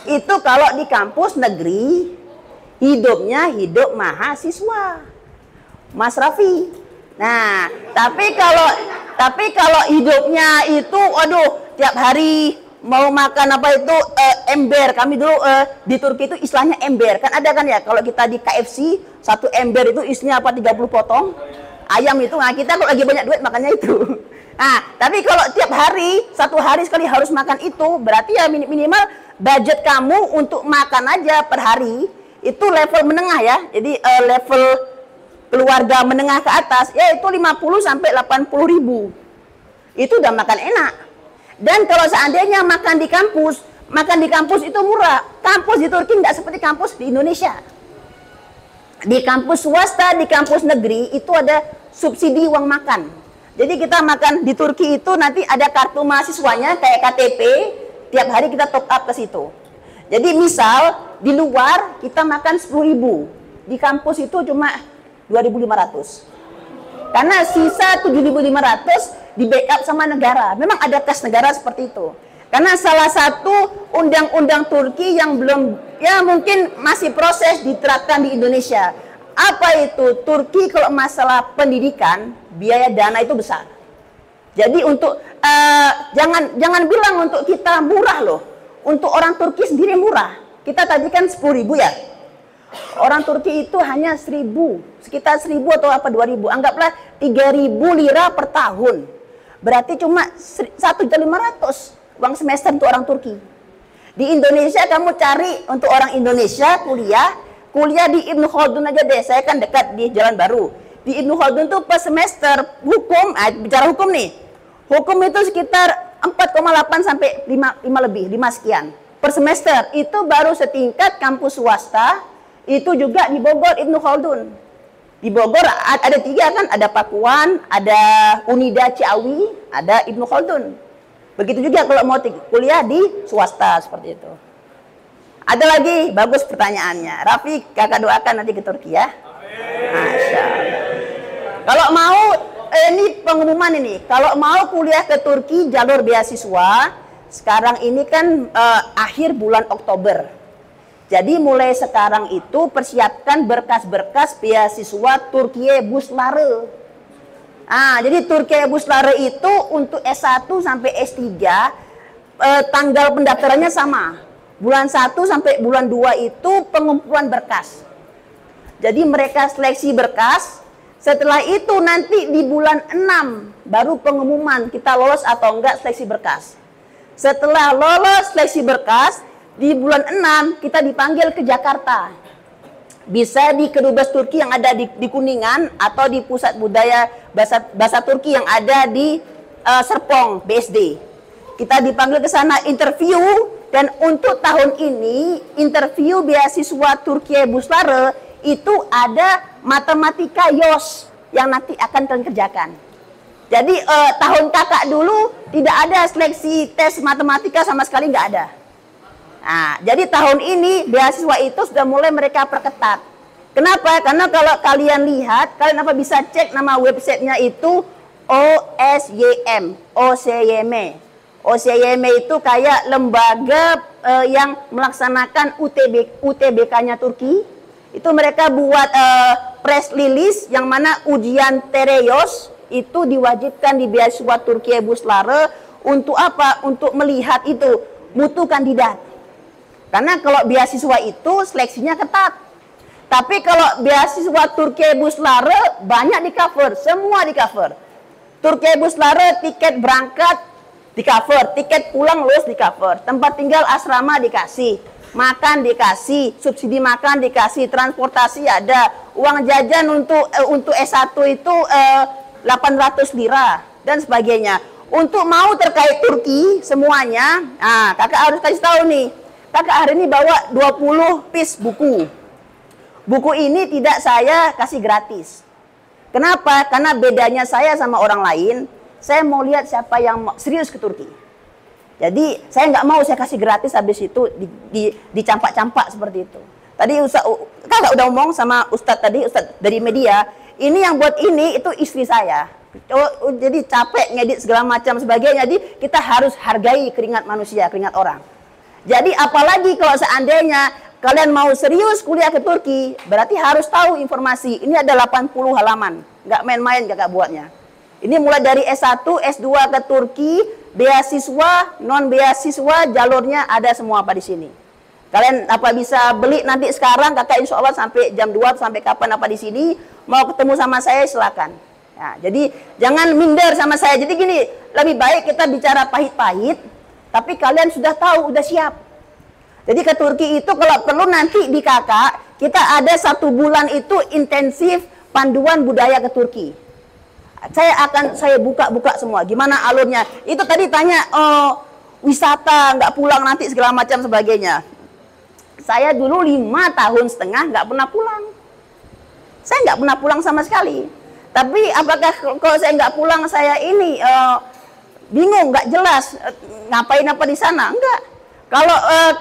Itu kalau di kampus negeri hidupnya hidup mahasiswa, Mas Raffi. Nah, tapi kalau hidupnya itu, aduh, tiap hari mau makan apa itu ember. Kami dulu di Turki itu istilahnya ember. Kan ada kan ya, kalau kita di KFC, 1 ember itu isinya apa 30 potong ayam itu. Nah, kita kalau lagi banyak duit makannya itu. Nah, tapi kalau tiap hari, 1 hari sekali harus makan itu, berarti ya minimal budget kamu untuk makan aja per hari itu level menengah ya. Jadi level keluarga menengah ke atas, ya itu 50 sampai 80 ribu. Itu udah makan enak. Dan kalau seandainya makan di kampus itu murah. Kampus di Turki nggak seperti kampus di Indonesia. Di kampus swasta, di kampus negeri itu ada subsidi uang makan. Jadi kita makan di Turki itu nanti ada kartu mahasiswanya kayak KTP, tiap hari kita top up ke situ. Jadi misal di luar kita makan 10.000, di kampus itu cuma 2.500. Karena sisa 7.500 di backup sama negara. Memang ada kas negara seperti itu. Karena salah satu undang-undang Turki yang belum, ya mungkin masih proses diterapkan di Indonesia. Apa itu? Turki kalau masalah pendidikan, biaya dana itu besar. Jadi untuk, jangan bilang untuk kita murah loh. Untuk orang Turki sendiri murah. Kita tadi kan 10.000 ya. Orang Turki itu hanya 1.000, sekitar 1.000 atau apa 2.000. Anggaplah 3.000 lira per tahun. Berarti cuma 1.500.000 uang semester untuk orang Turki. Di Indonesia kamu cari untuk orang Indonesia kuliah di Ibnu Khaldun aja deh. Saya kan dekat di Jalan Baru. Di Ibnu Khaldun tuh per semester hukum, bicara hukum nih. Hukum itu sekitar 4,8 sampai 5 sekian per semester. Itu baru setingkat kampus swasta. Itu juga di Bogor Ibnu Khaldun. Di Bogor ada 3 kan, ada Pakuan, ada Unida Ciawi, ada Ibnu Khaldun. Begitu juga kalau mau kuliah di swasta seperti itu. Ada lagi, bagus pertanyaannya. Raffi, kakak doakan nanti ke Turki ya. Masya Allah. Kalau mau, ini pengumuman ini. Kalau mau kuliah ke Turki jalur beasiswa, sekarang ini kan akhir bulan Oktober. Jadi mulai sekarang itu persiapkan berkas-berkas beasiswa Turkiye Buslare. Jadi Turkiye Buslare itu untuk S1 sampai S3 tanggal pendaftarannya sama. Bulan 1 sampai bulan 2 itu pengumpulan berkas. Jadi mereka seleksi berkas. Setelah itu nanti di bulan 6 baru pengumuman kita lolos atau enggak seleksi berkas. Setelah lolos seleksi berkas, di bulan 6 kita dipanggil ke Jakarta. Bisa di Kedubes Turki yang ada di Kuningan atau di Pusat Budaya Bahasa Turki yang ada di Serpong, BSD. Kita dipanggil ke sana interview, dan untuk tahun ini interview beasiswa Turkiye Buslare itu ada matematika YOS yang nanti akan kalian kerjakan. Jadi tahun kakak dulu tidak ada seleksi tes matematika sama sekali, nggak ada. Nah, jadi tahun ini beasiswa itu sudah mulai mereka perketat. Kenapa? Karena kalau kalian lihat, kalian apa bisa cek nama websitenya itu OSYM. OSYM itu kayak lembaga yang melaksanakan UTBK-nya Turki. Itu mereka buat press release yang mana ujian Tereyos itu diwajibkan di beasiswa Turkiye Buslare untuk apa? Untuk melihat itu mutu kandidat. Karena kalau beasiswa itu seleksinya ketat. Tapi kalau beasiswa Turkiye Buslare banyak di cover, semua di cover. Turkiye Buslare tiket berangkat di cover, tiket pulang lulus di cover, tempat tinggal asrama dikasih, makan dikasih, subsidi makan dikasih, transportasi ada, uang jajan untuk S1 itu 800 lira dan sebagainya. Untuk mau terkait Turki semuanya, kakak harus kasih tahu nih. Kakak hari ini bawa 20 piece buku. Buku ini tidak saya kasih gratis. Kenapa? Karena bedanya saya sama orang lain, saya mau lihat siapa yang serius ke Turki. Jadi saya nggak mau saya kasih gratis, habis itu dicampak-campak seperti itu. Tadi kakak udah ngomong sama Ustadz tadi, Ustadz dari media, ini yang buat ini itu istri saya. Jadi capek ngedit segala macam sebagainya. Jadi kita harus hargai keringat manusia, keringat orang. Jadi apalagi kalau seandainya kalian mau serius kuliah ke Turki, berarti harus tahu informasi. Ini ada 80 halaman, nggak main-main kakak buatnya. Ini mulai dari S1, S2 ke Turki, beasiswa, non beasiswa, jalurnya ada semua apa di sini. Kalian apa bisa beli nanti sekarang, kakak insya Allah sampai jam 2 sampai kapan apa di sini. Mau ketemu sama saya silakan. Nah, jadi jangan minder sama saya. Jadi gini, lebih baik kita bicara pahit-pahit. Tapi kalian sudah tahu, sudah siap. Jadi ke Turki itu kalau perlu nanti di kakak, kita ada 1 bulan itu intensif panduan budaya ke Turki. Saya buka-buka semua, gimana alurnya. Itu tadi tanya, wisata, nggak pulang nanti segala macam sebagainya. Saya dulu 5,5 tahun nggak pernah pulang. Saya nggak pernah pulang sama sekali. Tapi apakah kalau saya nggak pulang, saya ini bingung, nggak jelas ngapain apa di sana? Enggak.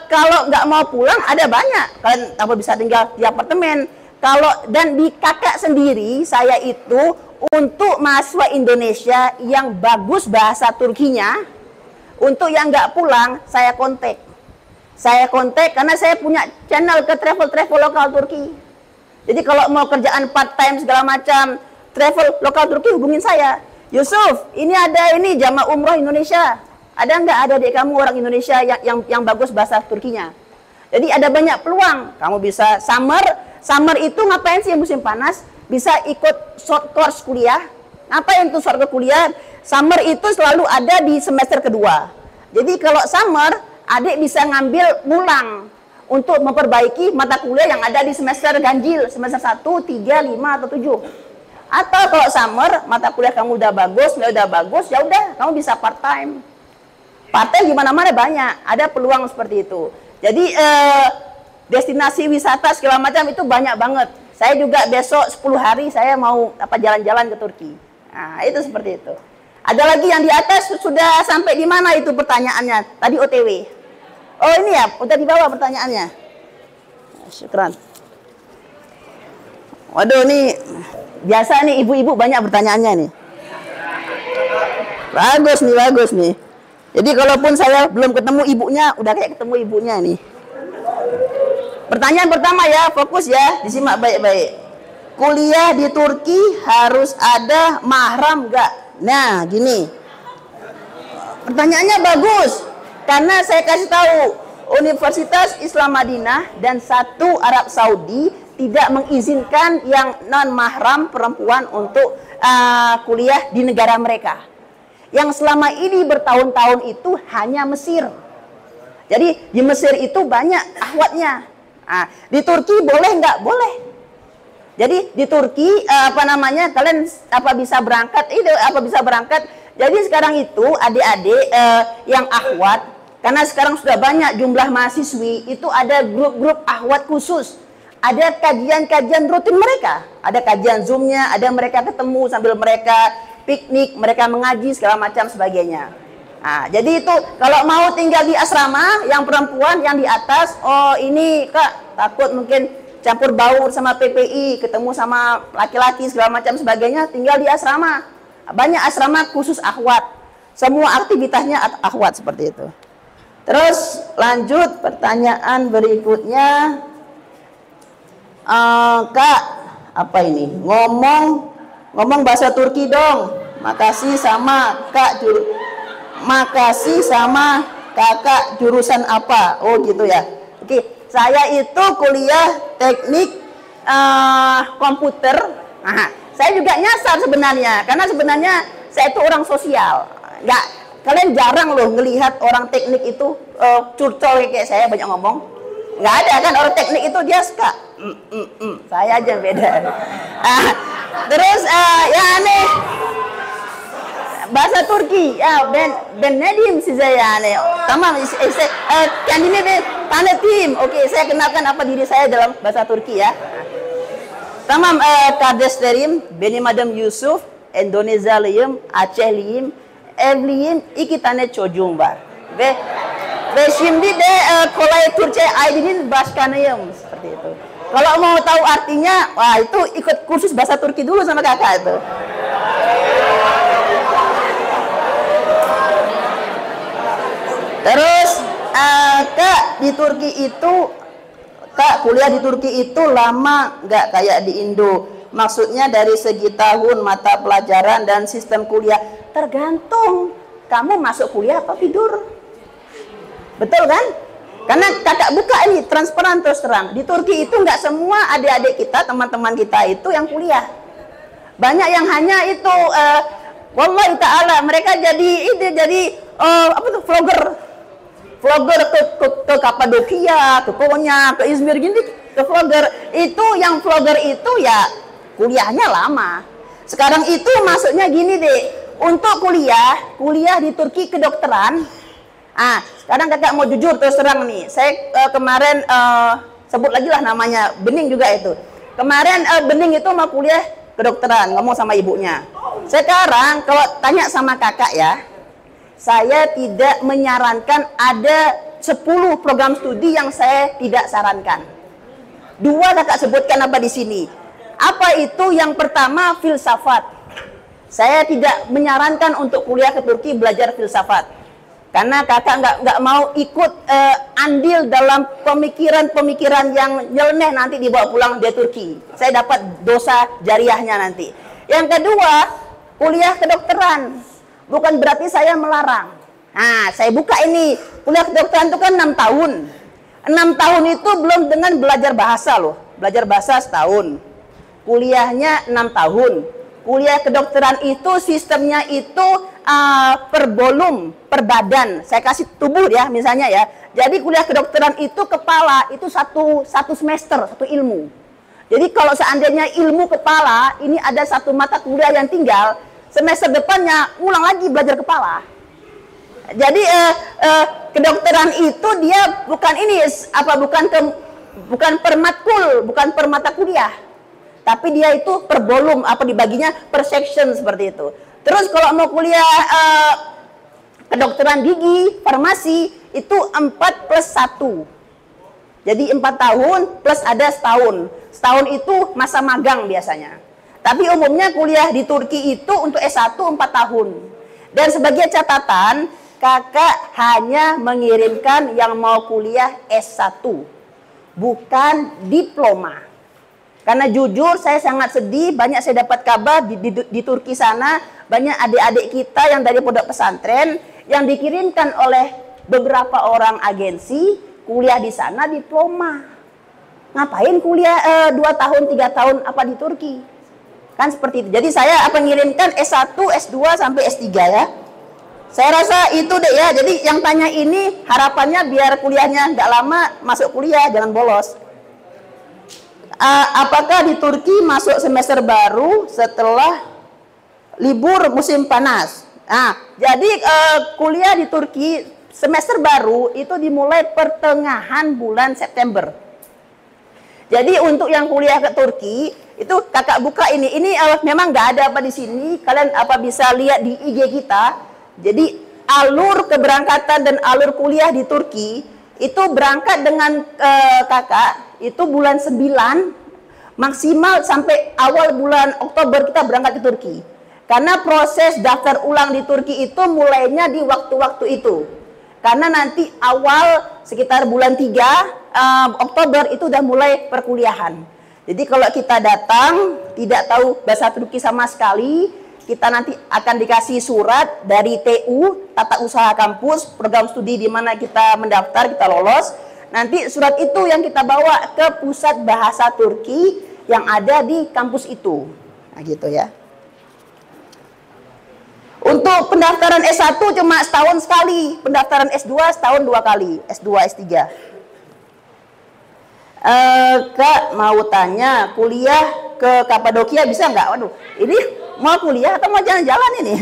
Kalau nggak mau pulang ada banyak. Kalian apa bisa tinggal di apartemen. Dan di kakak sendiri saya itu untuk mahasiswa Indonesia yang bagus bahasa Turkinya, untuk yang nggak pulang saya kontak. Saya kontak karena saya punya channel ke travel lokal Turki. Jadi kalau mau kerjaan part time segala macam travel lokal Turki hubungin saya. Yusuf, ini ada jamaah umroh Indonesia. Ada nggak ada adik kamu orang Indonesia yang bagus bahasa Turkinya? Jadi ada banyak peluang. Kamu bisa summer itu ngapain sih musim panas? Bisa ikut short course kuliah. Ngapain tuh short course kuliah? Summer itu selalu ada di semester kedua. Jadi kalau summer, adik bisa ngambil ngulang untuk memperbaiki mata kuliah yang ada di semester ganjil, semester 1, 3, 5 atau 7. Atau kalau summer mata kuliah kamu udah bagus, ya udah kamu bisa part time. Part time di mana-mana banyak, ada peluang seperti itu. Jadi destinasi wisata segala macam itu banyak banget. Saya juga besok 10 hari saya mau jalan-jalan ke Turki. Nah, itu seperti itu. Ada lagi yang di atas sudah sampai di mana itu pertanyaannya? Tadi OTW. Oh ini ya, udah di bawah pertanyaannya. Syukran. Waduh nih, biasa nih ibu-ibu banyak pertanyaannya nih. Bagus nih. Jadi kalaupun saya belum ketemu ibunya, udah kayak ketemu ibunya nih. Pertanyaan pertama ya, fokus ya, disimak baik-baik. Kuliah di Turki harus ada mahram nggak? Nah, gini. Pertanyaannya bagus, karena saya kasih tahu, Universitas Islam Madinah dan 1 Arab Saudi tidak mengizinkan yang non-mahram perempuan untuk kuliah di negara mereka. Yang selama ini bertahun-tahun itu hanya Mesir. Jadi di Mesir itu banyak akhwatnya. Nah, di Turki boleh nggak? Boleh. Jadi di Turki kalian bisa berangkat? Jadi sekarang itu adik-adik yang akhwat, karena sekarang sudah banyak jumlah mahasiswi, itu ada grup-grup akhwat khusus. Ada kajian-kajian rutin mereka. Ada kajian Zoom-nya, ada mereka ketemu sambil mereka piknik, mereka mengaji segala macam sebagainya. Nah, jadi itu kalau mau tinggal di asrama, yang perempuan yang di atas, oh ini kak takut mungkin campur baur sama PPI, ketemu sama laki-laki segala macam sebagainya, tinggal di asrama. Banyak asrama khusus akhwat, semua aktivitasnya akhwat seperti itu. Terus lanjut pertanyaan berikutnya, kak apa ini? Ngomong bahasa Turki dong. Makasih sama kakak jurusan apa? Oh gitu ya. Oke, saya itu kuliah teknik komputer. Nah, saya juga nyasar sebenarnya, karena sebenarnya saya itu orang sosial. Kalian jarang loh ngelihat orang teknik itu curcol kayak saya banyak ngomong. Nggak ada kan orang teknik itu dia suka. Saya aja beda. Terus ya aneh bahasa Turki ya ben ne diyeyim size yani tamam kendimi bir tanıtayım. Oke, saya kenalkan apa diri saya dalam bahasa Turki ya. Tamam kardeşlerim, benim adım Yusuf, Endonezyalıyım, Aceh'liyim, evliyim, 2 tane çocuğum var ve şimdi de Kolay Türkçe Aydın'ın başkanıyım, seperti itu. Kalau mau tahu artinya, wah itu ikut kursus bahasa Turki dulu sama kakak itu. Terus kak di Turki itu, kak kuliah di Turki itu lama nggak kayak di Indo? Maksudnya dari segi tahun, mata pelajaran dan sistem kuliah. Tergantung kamu masuk kuliah atau tidur. Betul kan? Karena kakak buka ini transparan terus terang. Di Turki itu nggak semua adik-adik kita, teman-teman kita itu yang kuliah. Banyak yang hanya itu, wallahi ta'ala, mereka jadi vlogger ke Kapadokia, ke Konya, ke Izmir gini. ke vlogger. Itu yang vlogger itu ya kuliahnya lama. Sekarang itu maksudnya gini deh, untuk kuliah di Turki kedokteran. Sekarang kakak mau jujur terus terang nih, saya kemarin sebut lagi lah namanya, Bening juga itu. Kemarin Bening itu mau kuliah kedokteran, ngomong sama ibunya. Sekarang kalau tanya sama kakak ya, saya tidak menyarankan ada 10 program studi yang saya tidak sarankan. 2 kakak sebutkan apa di sini. Apa itu? Yang pertama filsafat. Saya tidak menyarankan untuk kuliah ke Turki belajar filsafat. Karena kakak nggak mau ikut andil dalam pemikiran-pemikiran yang nyeleneh nanti dibawa pulang dari Turki. Saya dapat dosa jariahnya nanti. Yang kedua, kuliah kedokteran. Bukan berarti saya melarang. Nah, saya buka ini. Kuliah kedokteran itu kan 6 tahun. 6 tahun itu belum dengan belajar bahasa loh. Belajar bahasa setahun. Kuliahnya 6 tahun. Kuliah kedokteran itu sistemnya itu per volume, per badan. Saya kasih tubuh ya misalnya ya. Jadi kuliah kedokteran itu kepala itu satu semester, satu ilmu. Jadi kalau seandainya ilmu kepala ini ada 1 mata kuliah yang tinggal, semester depannya ulang lagi belajar kepala. Jadi kedokteran itu dia bukan ini bukan per matkul, bukan per mata kuliah. Tapi dia itu per volume, dibaginya per section seperti itu. Terus kalau mau kuliah kedokteran gigi, farmasi, itu 4 plus 1. Jadi 4 tahun plus ada setahun. Setahun itu masa magang biasanya. Tapi umumnya kuliah di Turki itu untuk S1 4 tahun. Dan sebagai catatan, kakak hanya mengirimkan yang mau kuliah S1. Bukan diploma. Karena jujur saya sangat sedih, banyak saya dapat kabar di Turki sana, banyak adik-adik kita yang dari pondok pesantren yang dikirimkan oleh beberapa orang agensi kuliah di sana diploma. Ngapain kuliah 2 tahun, 3 tahun di Turki? Kan seperti itu. Jadi saya mengirimkan S1, S2 sampai S3 ya. Saya rasa itu deh ya. Jadi yang tanya ini harapannya biar kuliahnya nggak lama masuk kuliah, jangan bolos. Apakah di Turki masuk semester baru setelah libur musim panas? Jadi kuliah di Turki semester baru itu dimulai pertengahan bulan September. Jadi untuk yang kuliah ke Turki itu kakak buka ini memang nggak ada di sini. Kalian bisa lihat di IG kita. Jadi alur keberangkatan dan alur kuliah di Turki itu berangkat dengan kakak itu bulan 9 maksimal sampai awal bulan Oktober kita berangkat ke Turki. Karena proses daftar ulang di Turki itu mulainya di waktu-waktu itu. Karena nanti awal sekitar bulan 3 Oktober itu udah mulai perkuliahan. Jadi kalau kita datang tidak tahu bahasa Turki sama sekali, kita nanti akan dikasih surat dari TU, Tata Usaha Kampus, program studi di mana kita mendaftar, kita lolos. Nanti surat itu yang kita bawa ke pusat bahasa Turki yang ada di kampus itu. Nah gitu ya. Untuk pendaftaran S1 cuma setahun sekali, pendaftaran S2 setahun 2 kali, S2, S3. Kak mau tanya, kuliah ke Kapadokia bisa nggak? Waduh, ini mau kuliah atau mau jalan-jalan ini?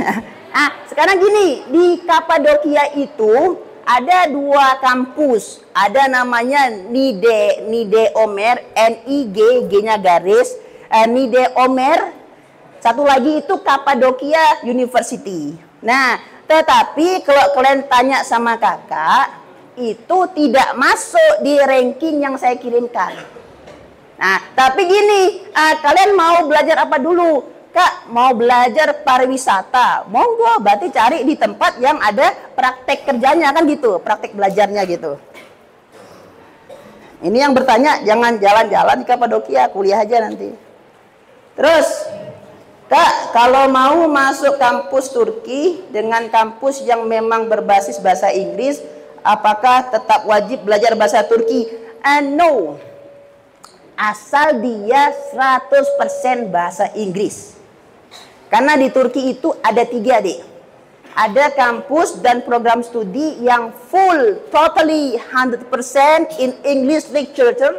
Sekarang gini, di Kapadokia itu ada 2 kampus, ada namanya Nide Omer, NIG, G-nya garis, Nide Omer, satu lagi itu Kapadokia University. Nah, tetapi kalau kalian tanya sama kakak, itu tidak masuk di ranking yang saya kirimkan. Nah, tapi gini, kalian mau belajar apa dulu? Kak, mau belajar pariwisata, monggo, berarti cari di tempat yang ada praktek kerjanya kan gitu, praktek belajarnya gitu. Ini yang bertanya, jangan jalan-jalan di Kapadokia, kuliah aja nanti. Terus, Kak, kalau mau masuk kampus Turki dengan kampus yang memang berbasis bahasa Inggris, apakah tetap wajib belajar bahasa Turki? No. Asal dia 100% bahasa Inggris. Karena di Turki itu ada 3 deh. Ada kampus dan program studi yang full, totally 100% in English literature.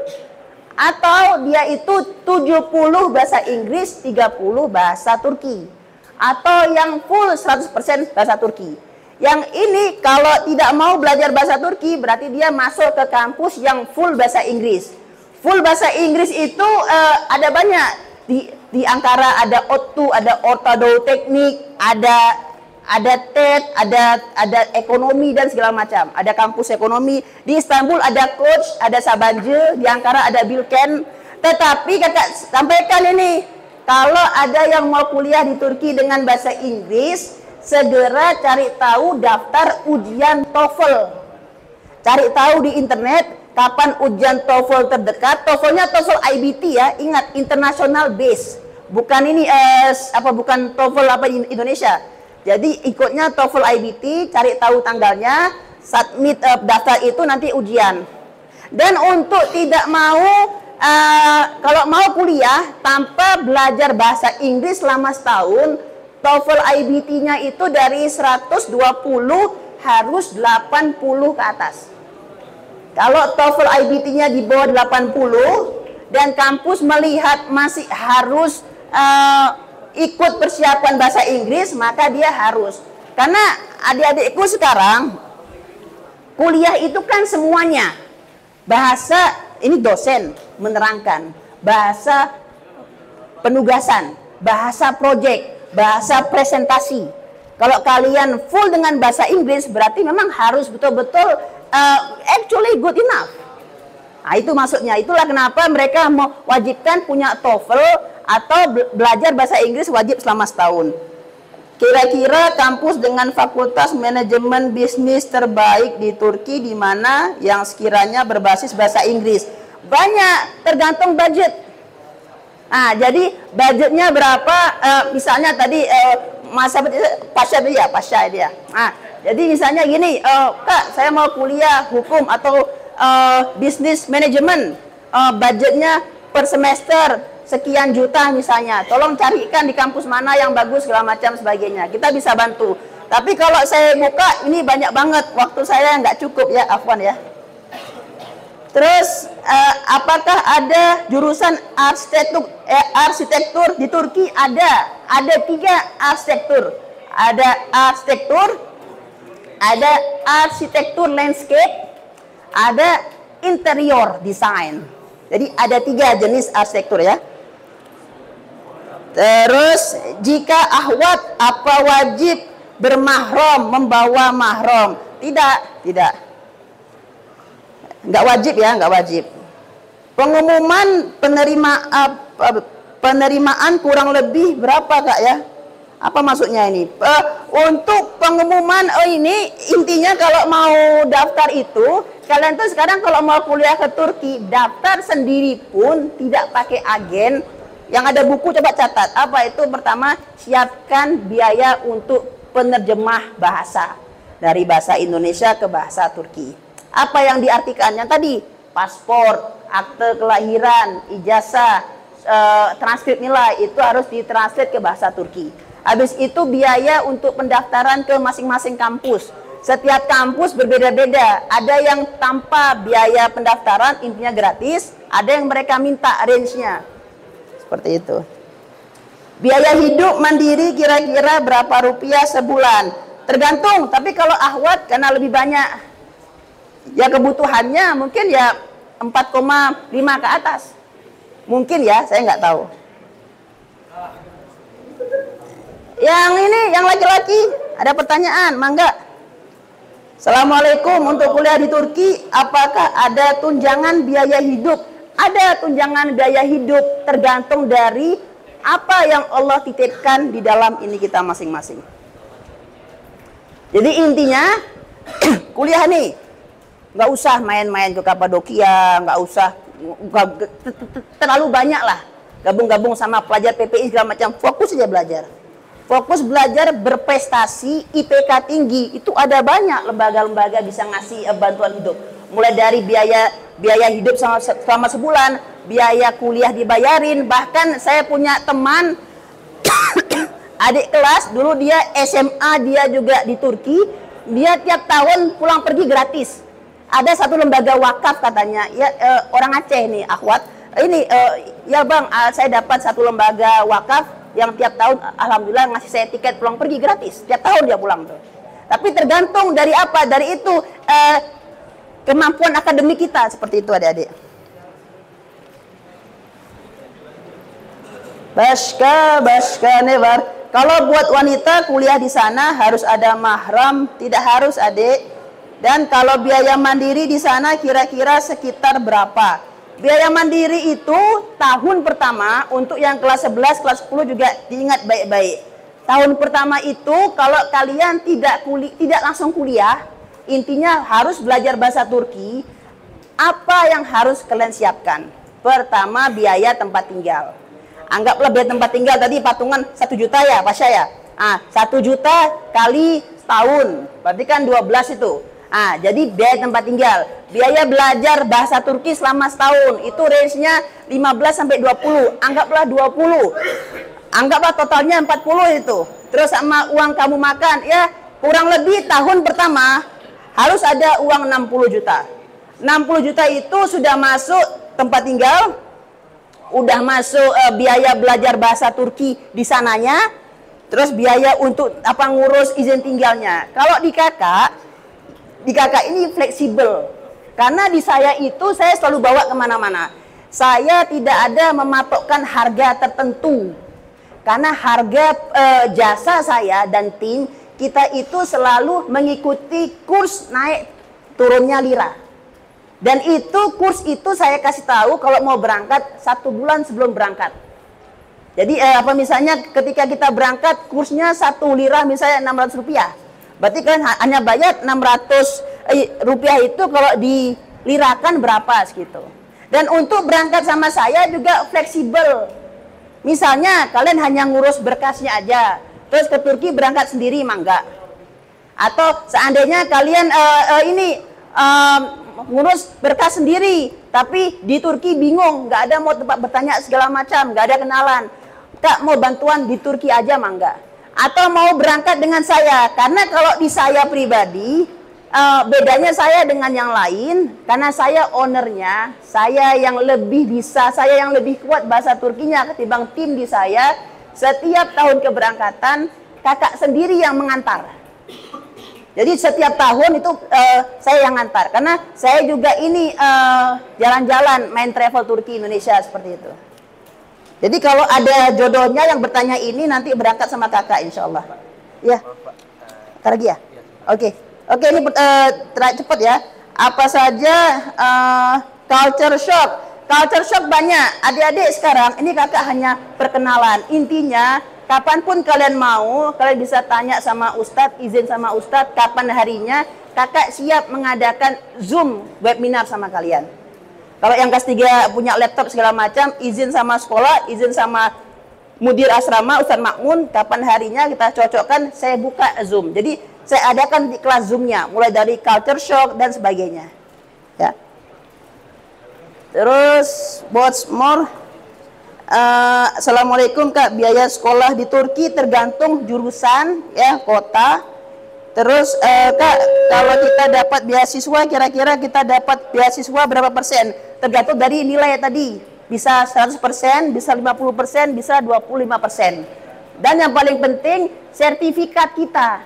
Atau dia itu 70 bahasa Inggris, 30 bahasa Turki. Atau yang full 100% bahasa Turki. Yang ini kalau tidak mau belajar bahasa Turki, berarti dia masuk ke kampus yang full bahasa Inggris. Full bahasa Inggris itu ada banyak. Di Ankara ada O2, ada Orta Teknik, ada TED, ada ekonomi dan segala macam. Ada kampus ekonomi. Di Istanbul ada Koç, ada Sabancı, di Ankara ada Bilkent. Tetapi kakak sampaikan ini, kalau ada yang mau kuliah di Turki dengan bahasa Inggris, segera cari tahu daftar ujian TOEFL. Cari tahu di internet kapan ujian TOEFL terdekat. TOEFL-nya TOEFL IBT ya, ingat international base. Bukan ini bukan TOEFL apa Indonesia. Jadi ikutnya TOEFL IBT, cari tahu tanggalnya, submit daftar itu nanti ujian. Dan untuk tidak mau kalau mau kuliah tanpa belajar bahasa Inggris selama setahun, TOEFL IBT-nya itu dari 120 harus 80 ke atas. Kalau TOEFL IBT-nya di bawah 80 dan kampus melihat masih harus ikut persiapan bahasa Inggris, maka dia harus. Karena adik-adikku sekarang kuliah itu kan semuanya bahasa, ini dosen menerangkan, bahasa penugasan, bahasa project, bahasa presentasi. Kalau kalian full dengan bahasa Inggris, berarti memang harus betul-betul actually good enough. Nah, itu maksudnya. Itulah kenapa mereka mewajibkan punya TOEFL atau belajar bahasa Inggris wajib selama setahun. Kira-kira kampus dengan fakultas manajemen bisnis terbaik di Turki di mana yang sekiranya berbasis bahasa Inggris? Banyak, tergantung budget. Nah, jadi budgetnya berapa? Misalnya tadi Pasha dia. Nah, jadi misalnya gini, Kak, saya mau kuliah hukum atau bisnis manajemen, budgetnya per semester sekian juta misalnya, tolong carikan di kampus mana yang bagus segala macam sebagainya, kita bisa bantu. Tapi kalau saya buka ini banyak banget, waktu saya nggak cukup ya, afwan ya. Terus apakah ada jurusan arsitektur di Turki? Ada 3 arsitektur. Ada arsitektur landscape, ada interior design. Jadi ada 3 jenis arsitektur ya. Terus jika ahwat apa wajib bermahram, membawa mahram? Tidak. Nggak wajib ya, nggak wajib. Pengumuman penerimaan kurang lebih berapa Kak ya? Apa maksudnya ini? Untuk pengumuman ini intinya kalau mau daftar itu, kalian tuh sekarang kalau mau kuliah ke Turki, daftar sendiri pun tidak pakai agen. Yang ada buku coba catat. Apa itu? Pertama, siapkan biaya untuk penerjemah bahasa dari bahasa Indonesia ke bahasa Turki. Apa yang diartikan? Yang tadi, paspor, akte kelahiran, ijazah, transkrip nilai itu harus ditranslate ke bahasa Turki. Habis itu biaya untuk pendaftaran ke masing-masing kampus. Setiap kampus berbeda-beda. Ada yang tanpa biaya pendaftaran, intinya gratis. Ada yang mereka minta range-nya. Seperti itu. Biaya hidup mandiri kira-kira berapa rupiah sebulan? Tergantung, tapi kalau ahwat karena lebih banyak ya kebutuhannya mungkin ya 4,5 ke atas. Mungkin ya, saya nggak tahu. Yang ini, yang laki-laki, ada pertanyaan, mangga. Assalamualaikum, untuk kuliah di Turki, apakah ada tunjangan biaya hidup? Ada tunjangan biaya hidup, tergantung dari apa yang Allah titipkan di dalam ini kita masing-masing. Jadi intinya, kuliah nih, nggak usah main-main ke Kapadokia, nggak usah terlalu banyak lah. Gabung-gabung sama pelajar PPI segala macam, fokus saja belajar. Fokus belajar, berprestasi, IPK tinggi, itu ada banyak lembaga-lembaga bisa ngasih bantuan hidup. Mulai dari biaya hidup selama sebulan, biaya kuliah dibayarin. Bahkan saya punya teman adik kelas dulu, dia SMA, dia juga di Turki, dia tiap tahun pulang pergi gratis. Ada satu lembaga wakaf katanya, ya orang Aceh nih, akhwat, ini ya bang, saya dapat satu lembaga wakaf yang tiap tahun alhamdulillah ngasih saya tiket pulang pergi gratis, tiap tahun dia pulang tuh. Tapi tergantung dari apa, dari itu kemampuan akademik kita, seperti itu adik-adik. Baska never. Kalau buat wanita kuliah di sana harus ada mahram, tidak harus adik. Dan kalau biaya mandiri di sana kira-kira sekitar berapa? Biaya mandiri itu tahun pertama untuk yang kelas 11, kelas 10 juga diingat baik-baik. Tahun pertama itu kalau kalian tidak langsung kuliah, intinya harus belajar bahasa Turki. Apa yang harus kalian siapkan? Pertama, biaya tempat tinggal. Anggaplah biaya tempat tinggal tadi patungan 1 juta ya, Pasha ya. 1 juta kali setahun, berarti kan 12 itu. Jadi biaya tempat tinggal. Biaya belajar bahasa Turki selama setahun, itu range-nya 15 sampai 20. Anggaplah 20. Anggaplah totalnya 40 itu. Terus sama uang kamu makan, ya kurang lebih tahun pertama harus ada uang 60 juta. 60 juta itu sudah masuk tempat tinggal, udah masuk biaya belajar bahasa Turki di sananya, terus biaya untuk ngurus izin tinggalnya. Kalau di kakak ini fleksibel, karena di saya itu saya selalu bawa kemana-mana. Saya tidak ada mematokkan harga tertentu, karena harga jasa saya dan tim kita itu selalu mengikuti kurs naik turunnya lira. Dan itu kurs itu saya kasih tahu kalau mau berangkat 1 bulan sebelum berangkat. Jadi misalnya ketika kita berangkat kursnya 1 lira misalnya 600 rupiah. Berarti kalian hanya bayar 600 rupiah itu kalau dilirakan berapa segitu. Dan untuk berangkat sama saya juga fleksibel. Misalnya kalian hanya ngurus berkasnya aja, terus ke Turki berangkat sendiri mangga. Atau seandainya kalian ngurus berkas sendiri, tapi di Turki bingung, nggak ada mau tempat bertanya segala macam, nggak ada kenalan. Kak mau bantuan di Turki aja mangga. Atau mau berangkat dengan saya, karena kalau di saya pribadi bedanya saya dengan yang lain, karena saya ownernya, saya yang lebih bisa, saya yang lebih kuat bahasa Turkinya ketimbang tim di saya. Setiap tahun keberangkatan kakak sendiri yang mengantar. Jadi setiap tahun itu saya yang ngantar, karena saya juga ini jalan-jalan main travel Turki Indonesia seperti itu. Jadi kalau ada jodohnya yang bertanya ini nanti berangkat sama kakak insya Allah. Ya, lagi ya. Oke, ini cepat ya. Apa saja culture shock? Culture shock banyak. Adik-adik sekarang ini kakak hanya perkenalan. Intinya kapanpun kalian mau, kalian bisa tanya sama Ustadz, izin sama Ustadz kapan harinya. Kakak siap mengadakan Zoom webinar sama kalian. Kalau yang kelas 3 punya laptop segala macam, izin sama sekolah, izin sama mudir asrama, Ustadz Makmun, kapan harinya kita cocokkan, saya buka Zoom. Jadi saya adakan di kelas Zoom-nya, mulai dari culture shock dan sebagainya. Ya. Terus, what's more? Assalamualaikum Kak, biaya sekolah di Turki tergantung jurusan, ya, kota. Terus Kak, kalau kita dapat beasiswa, kira-kira kita dapat beasiswa berapa persen? Tergantung dari nilai tadi. Bisa 100%, bisa 50%, bisa 25%. Dan yang paling penting, sertifikat kita.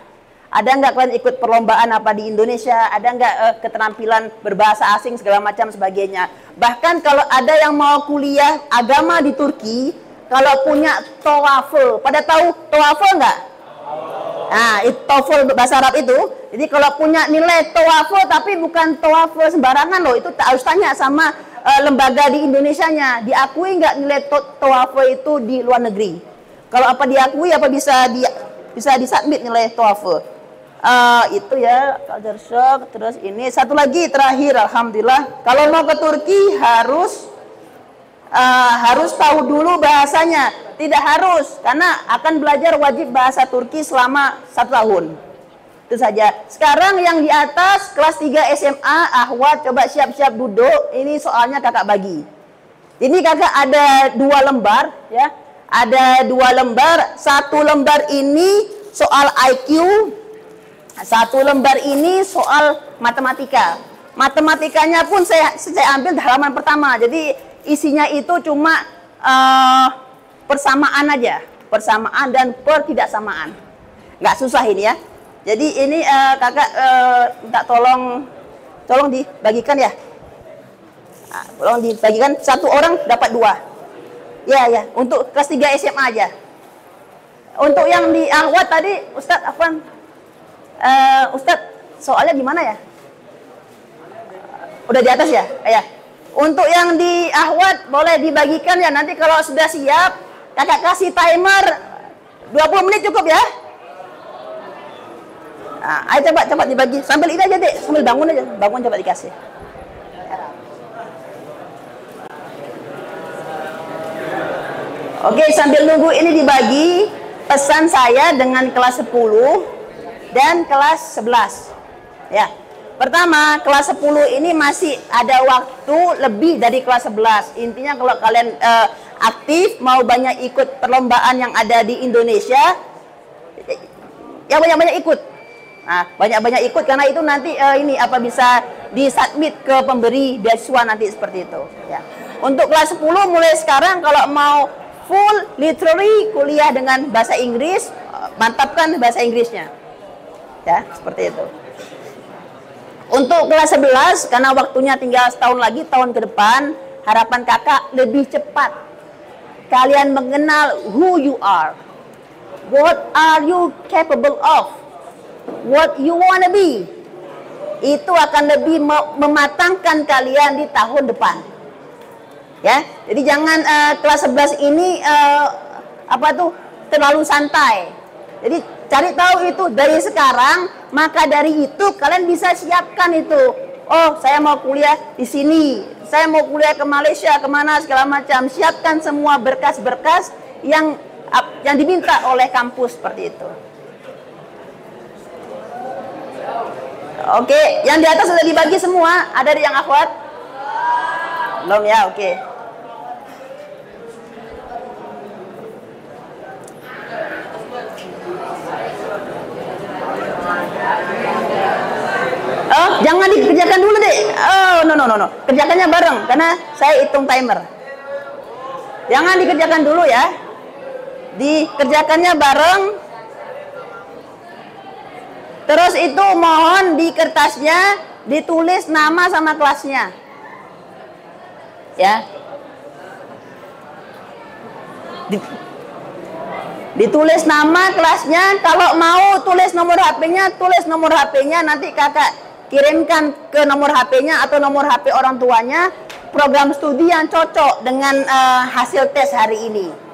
Ada nggak kalian ikut perlombaan apa di Indonesia? Ada nggak keterampilan berbahasa asing segala macam sebagainya? Bahkan kalau ada yang mau kuliah agama di Turki, kalau punya TOEFL, pada tahu TOEFL nggak? Nah, itu TOEFL bahasa Arab itu. Jadi kalau punya nilai TOEFL tapi bukan TOEFL sembarangan loh, itu harus tanya sama lembaga di Indonesianya. Diakui nggak nilai TOEFL itu di luar negeri? Kalau apa diakui, apa bisa disubmit nilai TOEFL? Itu ya culture shock. Terus ini satu lagi terakhir, alhamdulillah. Kalau mau ke Turki harus tahu dulu bahasanya. Tidak harus, karena akan belajar wajib bahasa Turki selama 1 tahun. Itu saja. Sekarang yang di atas kelas 3 SMA, Ahwat coba siap-siap duduk. Ini soalnya kakak bagi. Ini kakak ada 2 lembar ya. Ada 2 lembar. 1 lembar ini soal IQ. 1 lembar ini soal matematika. Matematikanya pun saya ambil di halaman pertama. Jadi isinya itu cuma persamaan aja, persamaan dan pertidaksamaan. Nggak susah ini ya. Jadi ini kakak minta tolong dibagikan ya. Nah, tolong dibagikan, satu orang dapat 2. Ya, untuk kelas 3 SMA aja. Untuk yang di Ahwat tadi, Ustadz Afwan, Ustadz soalnya gimana ya? Udah di atas ya? Ya. Untuk yang di Ahwat boleh dibagikan ya, nanti kalau sudah siap, kakak kasih timer 20 menit cukup ya. Nah, ayo cepat dibagi, sambil ini aja deh, sambil bangun aja, coba dikasih. Oke, sambil nunggu ini dibagi, pesan saya dengan kelas 10 dan kelas 11. Ya. Pertama, kelas 10 ini masih ada waktu lebih dari kelas 11. Intinya kalau kalian aktif, mau banyak ikut perlombaan yang ada di Indonesia, ya banyak-banyak ikut. Nah, banyak-banyak ikut karena itu nanti bisa disubmit ke pemberi beasiswa nanti seperti itu. Ya. Untuk kelas 10 mulai sekarang kalau mau full literary kuliah dengan bahasa Inggris, mantapkan bahasa Inggrisnya. Ya, seperti itu. Untuk kelas 11 karena waktunya tinggal setahun lagi, tahun ke depan, harapan kakak lebih cepat. Kalian mengenal who you are. What are you capable of? What you wanna be. Itu akan lebih mematangkan kalian di tahun depan. Ya, jadi jangan kelas 11 ini terlalu santai. Jadi cari tahu itu dari sekarang, maka dari itu kalian bisa siapkan itu. Oh, saya mau kuliah di sini, saya mau kuliah ke Malaysia, kemana segala macam. Siapkan semua berkas-berkas yang diminta oleh kampus seperti itu. Oke, yang di atas sudah dibagi semua. Ada yang akhwat? Belum ya, oke. Oh, jangan dikerjakan dulu deh. Oh, no. Kerjakannya bareng karena saya hitung timer. Jangan dikerjakan dulu ya. Dikerjakannya bareng. Terus itu mohon di kertasnya ditulis nama sama kelasnya. Ya. Ditulis nama kelasnya, kalau mau tulis nomor HP-nya, tulis nomor HP-nya, nanti kakak kirimkan ke nomor HP-nya atau nomor HP orang tuanya program studi yang cocok dengan hasil tes hari ini.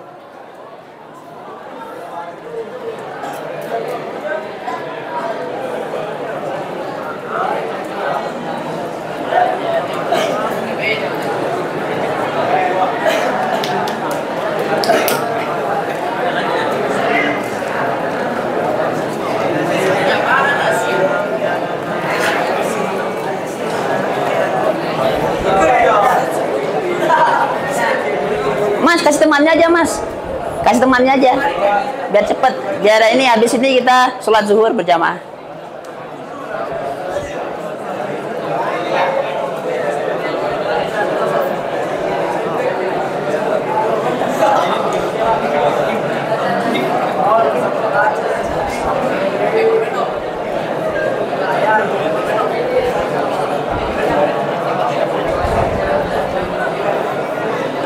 Mas, kasih temannya aja mas. Kasih temannya aja. Biar cepet. Biar ini habis ini kita sholat zuhur berjamaah.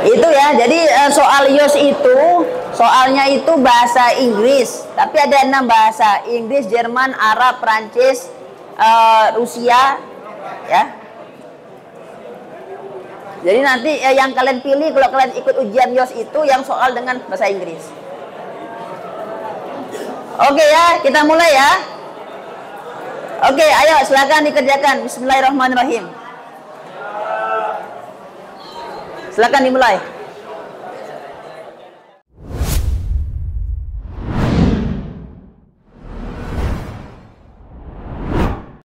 Itu ya, jadi soal IOS itu soalnya itu bahasa Inggris, tapi ada 6 bahasa: Inggris, Jerman, Arab, Prancis, Rusia, ya. Jadi nanti yang kalian pilih kalau kalian ikut ujian IOS itu yang soal dengan bahasa Inggris. Oke ya, kita mulai ya. Oke, ayo silakan dikerjakan. Bismillahirrahmanirrahim. Silakan dimulai.